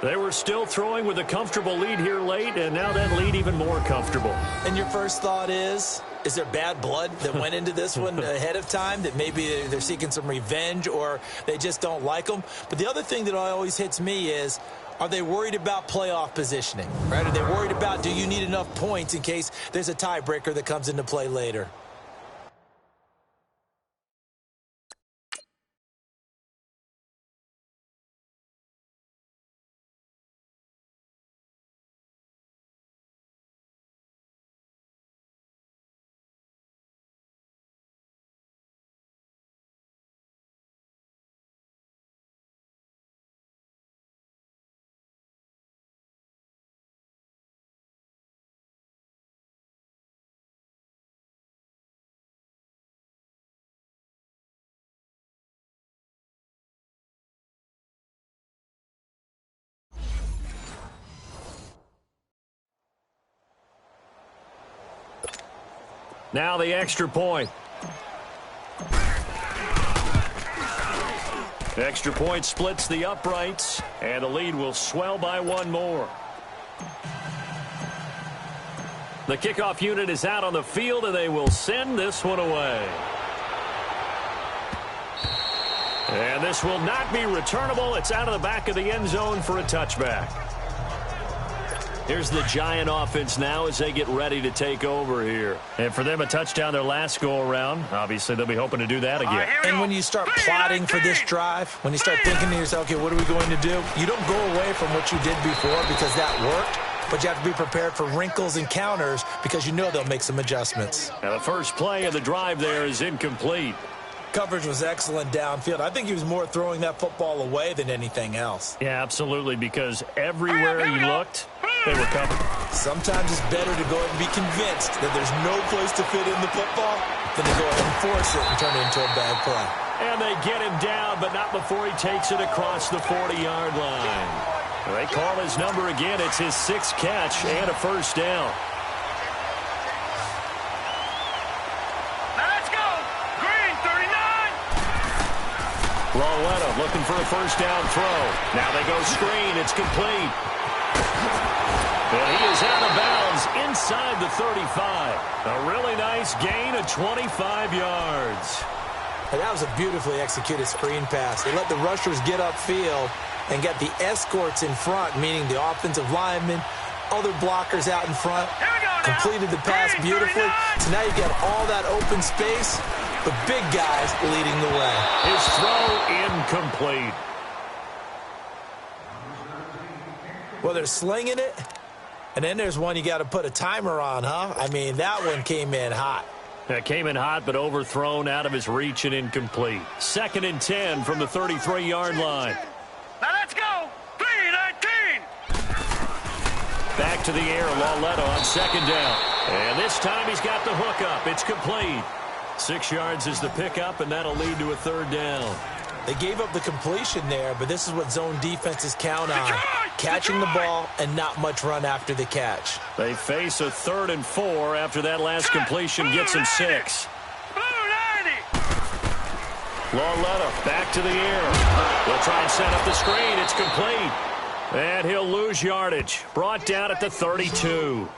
They were still throwing with a comfortable lead here late, and now that lead even more comfortable. And your first thought is there bad blood that went into this one ahead of time, that maybe they're seeking some revenge or they just don't like them? But the other thing that always hits me is, are they worried about playoff positioning? Right? Are they worried about, do you need enough points in case there's a tiebreaker that comes into play later? Now the extra point. The extra point splits the uprights, and the lead will swell by one more. The kickoff unit is out on the field, and they will send this one away. And this will not be returnable. It's out of the back of the end zone for a touchback. Here's the Giant offense now as they get ready to take over here. And for them, a touchdown their last go-around. Obviously, they'll be hoping to do that again. And when you start plotting for this drive, when you start thinking to yourself, okay, what are we going to do? You don't go away from what you did before because that worked, but you have to be prepared for wrinkles and counters because you know they'll make some adjustments. And the first play of the drive there is incomplete. Coverage was excellent downfield. I think he was more throwing that football away than anything else. Yeah, absolutely, because everywhere he looked, they were covered. Sometimes it's better to go ahead and be convinced that there's no place to fit in the football than to go ahead and force it and turn it into a bad play. And they get him down, but not before he takes it across the 40-yard line. They call his number again. It's his sixth catch and a first down. Lawetta looking for a first down throw. Now they go screen. It's complete. And he is out of bounds inside the 35. A really nice gain of 25 yards. And that was a beautifully executed screen pass. They let the rushers get upfield and get the escorts in front, meaning the offensive linemen, other blockers out in front. Completed the pass beautifully. So now you get all that open space. The big guys leading the way. His throw incomplete. Well, they're slinging it. And then there's one you got to put a timer on, huh? I mean, that one came in hot. That came in hot, but overthrown, out of his reach and incomplete. 2nd and 10 from the 33-yard line. Now let's go. 3-19. Back to the air, Lawetta on 2nd down. And this time he's got the hook up. It's complete. 6 yards is the pickup, and that'll lead to a 3rd down. They gave up the completion there, but this is what zone defenses count on. Catching the ball and not much run after the catch. They face a 3rd and 4 after that last completion gets him 6. Lawetta back to the air. They'll try and set up the screen. It's complete. And he'll lose yardage. Brought down at the 32.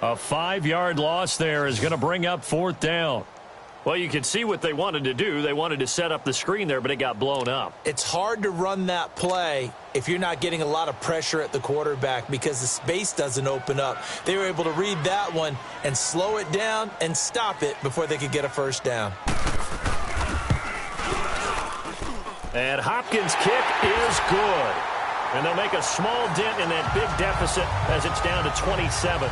A 5-yard loss there is going to bring up 4th down. Well, you can see what they wanted to do. They wanted to set up the screen there, but it got blown up. It's hard to run that play if you're not getting a lot of pressure at the quarterback because the space doesn't open up. They were able to read that one and slow it down and stop it before they could get a first down. And Hopkins' kick is good. And they'll make a small dent in that big deficit as it's down to 27.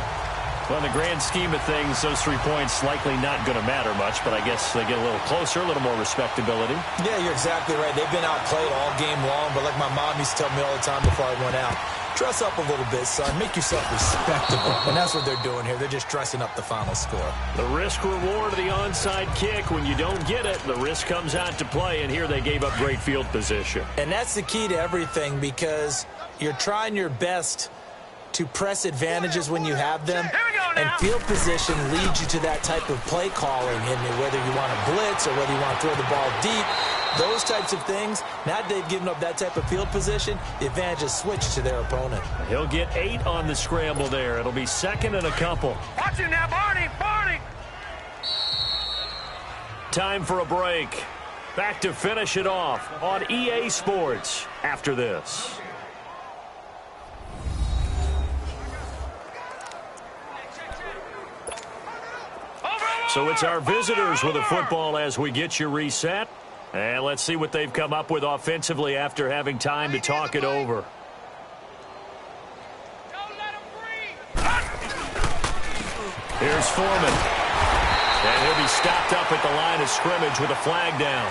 Well, in the grand scheme of things, those 3 points likely not going to matter much, but I guess they get a little closer, a little more respectability. Yeah, you're exactly right. They've been outplayed all game long, but like my mom used to tell me all the time before I went out, dress up a little bit, son. Make yourself respectable. And that's what they're doing here. They're just dressing up the final score. The risk-reward of the onside kick. When you don't get it, the risk comes out to play, and here they gave up great field position. And that's the key to everything because you're trying your best to press advantages when you have them, Here we go and now. field position leads you to that type of play calling, and whether you want to blitz or whether you want to throw the ball deep, those types of things. Now that they've given up that type of field position, the advantage is switched to their opponent. He'll get 8 on the scramble there. It'll be second and a couple. Watch it now, Barney. Barney. Time for a break. Back to finish it off on EA Sports after this. So it's our visitors with the football as we get you reset. And let's see what they've come up with offensively after having time to talk it over. Here's Foreman. And he'll be stopped up at the line of scrimmage with a flag down.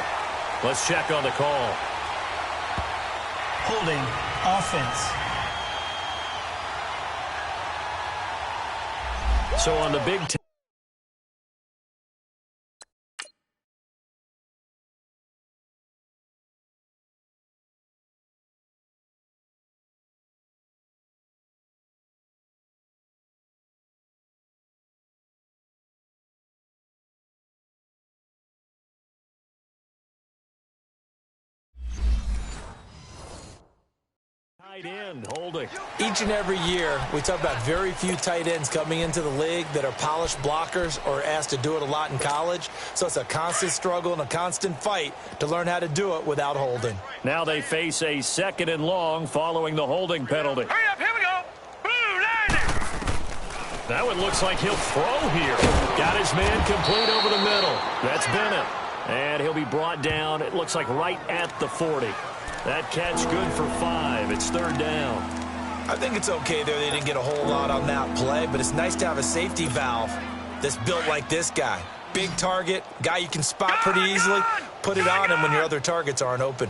Let's check on the call. Holding offense. So on the Big Ten. Tight end, holding. Each and every year, we talk about very few tight ends coming into the league that are polished blockers or asked to do it a lot in college. So it's a constant struggle and a constant fight to learn how to do it without holding. Now they face a second and long following the holding penalty. Hurry up, here we go. Boo, landing. That one looks like he'll throw here. Got his man complete over the middle. That's Bennett. And he'll be brought down, it looks like right at the 40. That catch good for 5. It's third down. I think it's okay there. They didn't get a whole lot on that play, but it's nice to have a safety valve that's built like this guy. Big target, guy you can spot pretty easily. Put it on him when your other targets aren't open.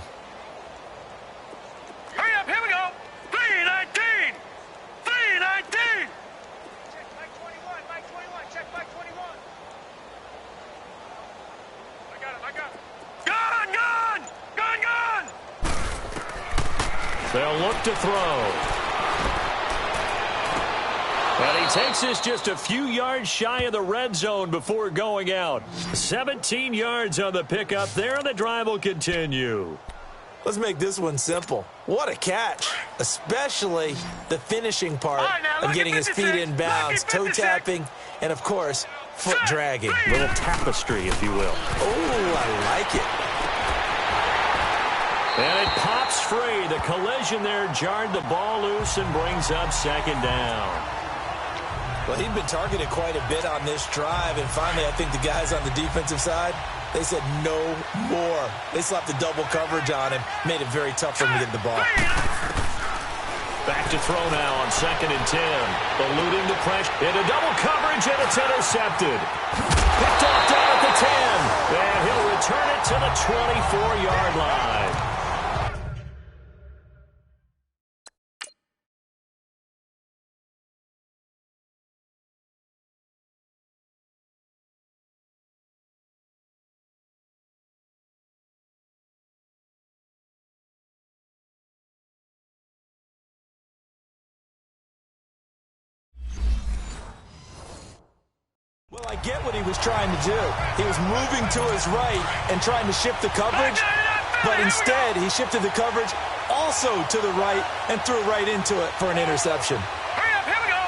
Hurry up, here we go. 319. 319. Check Mike 21. Mike 21. Check Mike 21. I got him. I got him. Gun, gun. Gun, gun. They'll look to throw. And he takes this just a few yards shy of the red zone before going out. 17 yards on the pickup there, and the drive will continue. Let's make this one simple. What a catch, especially the finishing part of getting his feet in bounds, toe tapping, and, of course, foot dragging. Little tapestry, if you will. Oh, I like it. And it pops free. The collision there jarred the ball loose and brings up second down. Well, he'd been targeted quite a bit on this drive, and finally I think the guys on the defensive side, they said no more. They slapped the double coverage on him, made it very tough for him to get the ball. Back to throw now on second and 10. Eluding the pressure. Into double coverage, and it's intercepted. Picked off down at the 10. And he'll return it to the 24-yard line. Well, I get what he was trying to do. He was moving to his right and trying to shift the coverage, but instead he shifted the coverage also to the right and threw right into it for an interception. Hurry up, here we go.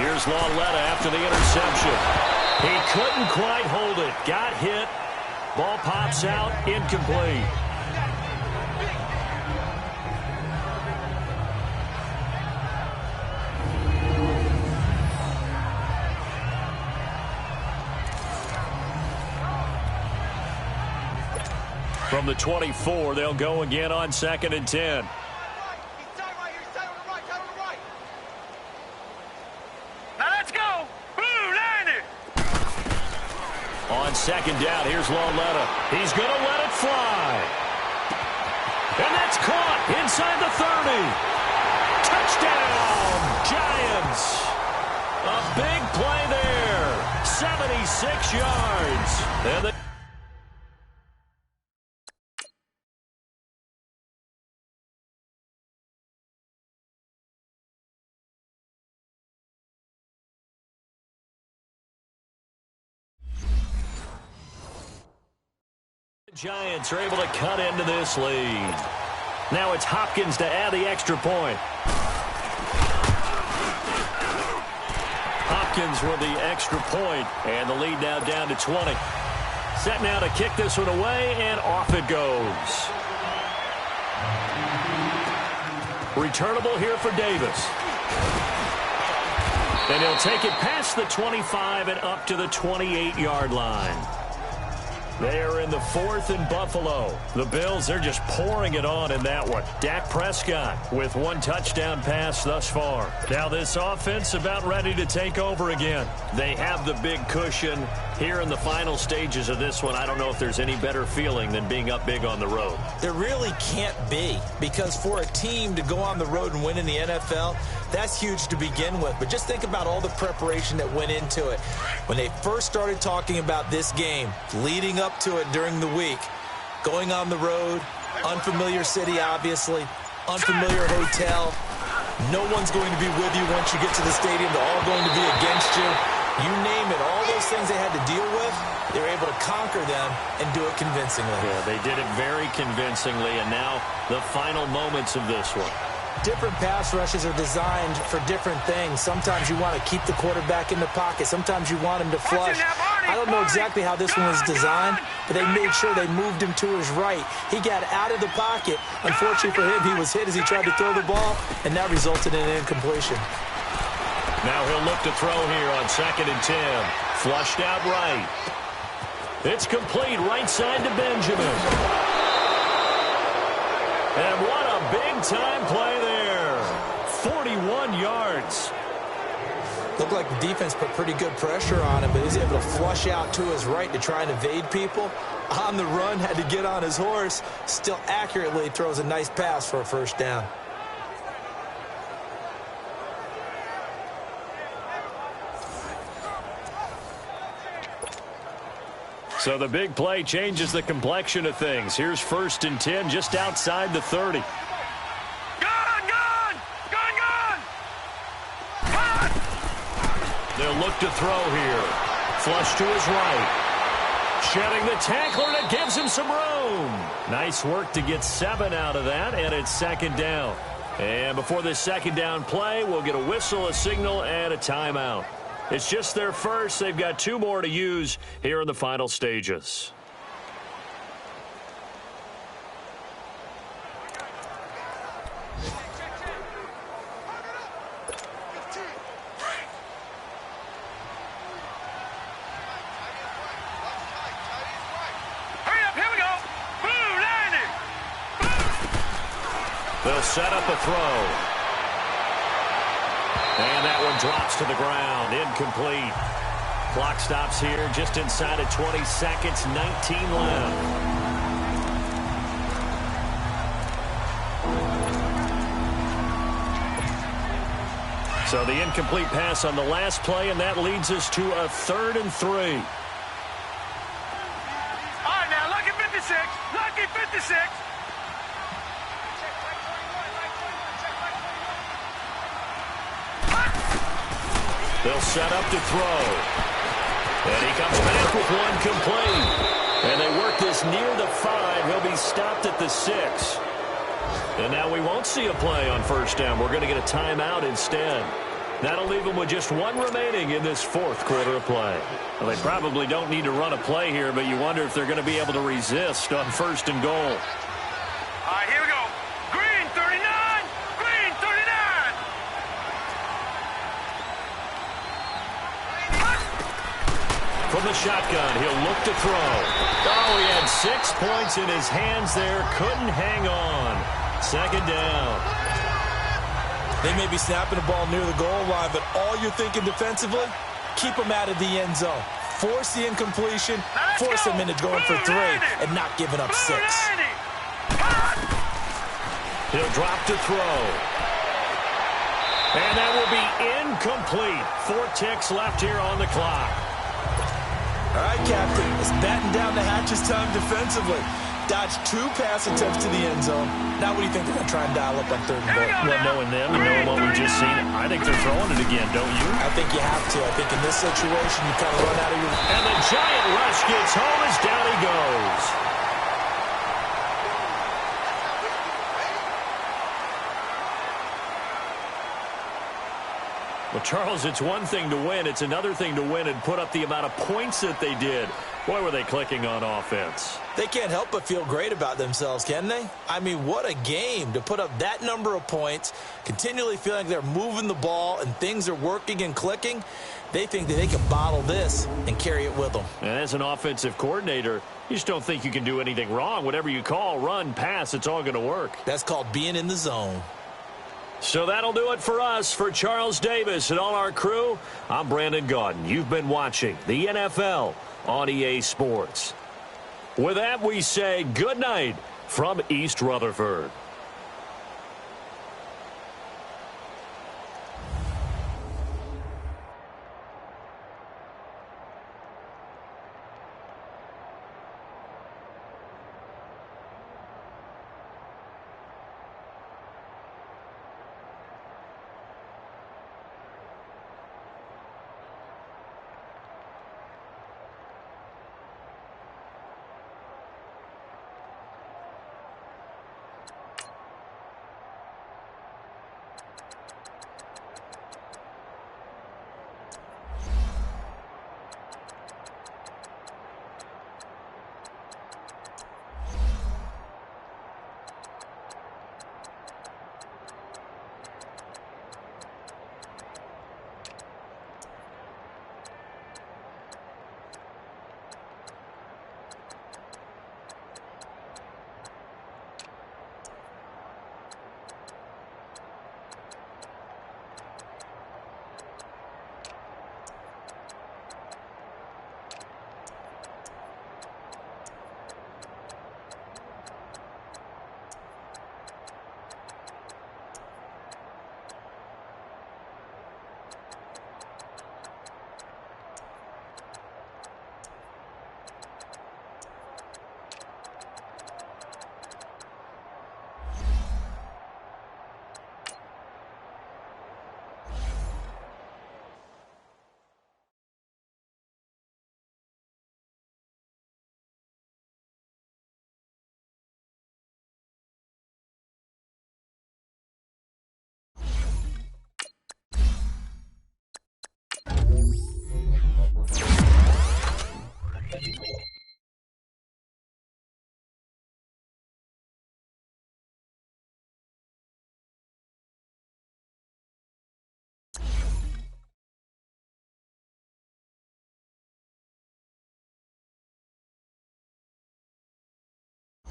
Here's Lauletta after the interception. He couldn't quite hold it. Got hit. Ball pops out, incomplete. From the 24, they'll go again on second and 10. Now let's go. Boo, landed. On second down, here's Lauletta. He's going to let it fly. And that's caught inside the 30. Touchdown, Giants. A big play there. 76 yards. And the Giants are able to cut into this lead. Now it's Hopkins to add the extra point. Hopkins with the extra point, and the lead now down to 20. Set now to kick this one away, and off it goes. Returnable here for Davis. And he'll take it past the 25 and up to the 28-yard line. They are in the 4th in Buffalo. The Bills, they're just pouring it on in that one. Dak Prescott with 1 touchdown pass thus far. Now this offense about ready to take over again. They have the big cushion. Here in the final stages of this one, I don't know if there's any better feeling than being up big on the road. There really can't be, because for a team to go on the road and win in the NFL, that's huge to begin with. But just think about all the preparation that went into it. When they first started talking about this game, leading up to it during the week, going on the road, unfamiliar city, obviously, unfamiliar hotel. No one's going to be with you once you get to the stadium. They're all going to be against you. You name it, all those things they had to deal with, they were able to conquer them and do it convincingly. Yeah, they did it very convincingly, and now the final moments of this one. Different pass rushes are designed for different things. Sometimes you want to keep the quarterback in the pocket. Sometimes you want him to flush. I don't know exactly how this one was designed, but they made sure they moved him to his right. He got out of the pocket. Unfortunately for him, he was hit as he tried to throw the ball, and that resulted in an incompletion. Now he'll look to throw here on 2nd and 10. Flushed out right. It's complete right side to Benjamin. And what a big-time play there. 41 yards. Looked like the defense put pretty good pressure on him, but he was able to flush out to his right to try and evade people. On the run, had to get on his horse. Still accurately throws a nice pass for a first down. So the big play changes the complexion of things. Here's 1st and 10 just outside the 30. Gone! Gone! They'll look to throw here. Flush to his right. Shedding the tackler, and it gives him some room. Nice work to get 7 out of that, and it's 2nd down. And before this 2nd down play, we'll get a whistle, a signal, and a timeout. It's just their first. They've got 2 more to use here in the final stages. Hurry up, here we go! Blue, landing! They'll set up a throw. And that one drops to the ground. Incomplete. Clock stops here just inside of 20 seconds. 19 left. So the incomplete pass on the last play, and that leads us to a 3rd and 3. All right, now, lucky 56. Lucky 56. They'll set up to throw. And he comes back with one complete. And they work this near the 5. He'll be stopped at the 6. And now we won't see a play on 1st down. We're going to get a timeout instead. That'll leave them with just 1 remaining in this 4th quarter of play. Well, they probably don't need to run a play here, but you wonder if they're going to be able to resist on 1st and goal. All right, here we go. Green, 39. Green, 39. From the shotgun, he'll look to throw. Oh, he had 6 points in his hands there. Couldn't hang on. 2nd down. They may be snapping the ball near the goal line, but all you're thinking defensively, keep them out of the end zone. Force the incompletion, force them into going for 3, and not giving up 6. He'll drop to throw. And that will be incomplete. 4 ticks left here on the clock. All right, Captain, it's batten down the hatches time defensively. Dodged 2 pass attempts to the end zone. Now what do you think they're going to try and dial up on 3rd and goal? Well, knowing them and knowing what we've just seen, I think they're throwing it again, don't you? I think you have to. I think in this situation, you kind of run out of your... And the giant rush gets home as down he goes. Well, Charles, it's one thing to win. It's another thing to win and put up the amount of points that they did. Boy, were they clicking on offense. They can't help but feel great about themselves, can they? I mean, what a game to put up that number of points, continually feeling like they're moving the ball and things are working and clicking. They think that they can bottle this and carry it with them. And as an offensive coordinator, you just don't think you can do anything wrong. Whatever you call, run, pass, it's all going to work. That's called being in the zone. So that'll do it for us. For Charles Davis and all our crew, I'm Brandon Gaudin. You've been watching the NFL on EA Sports. With that, we say good night from East Rutherford.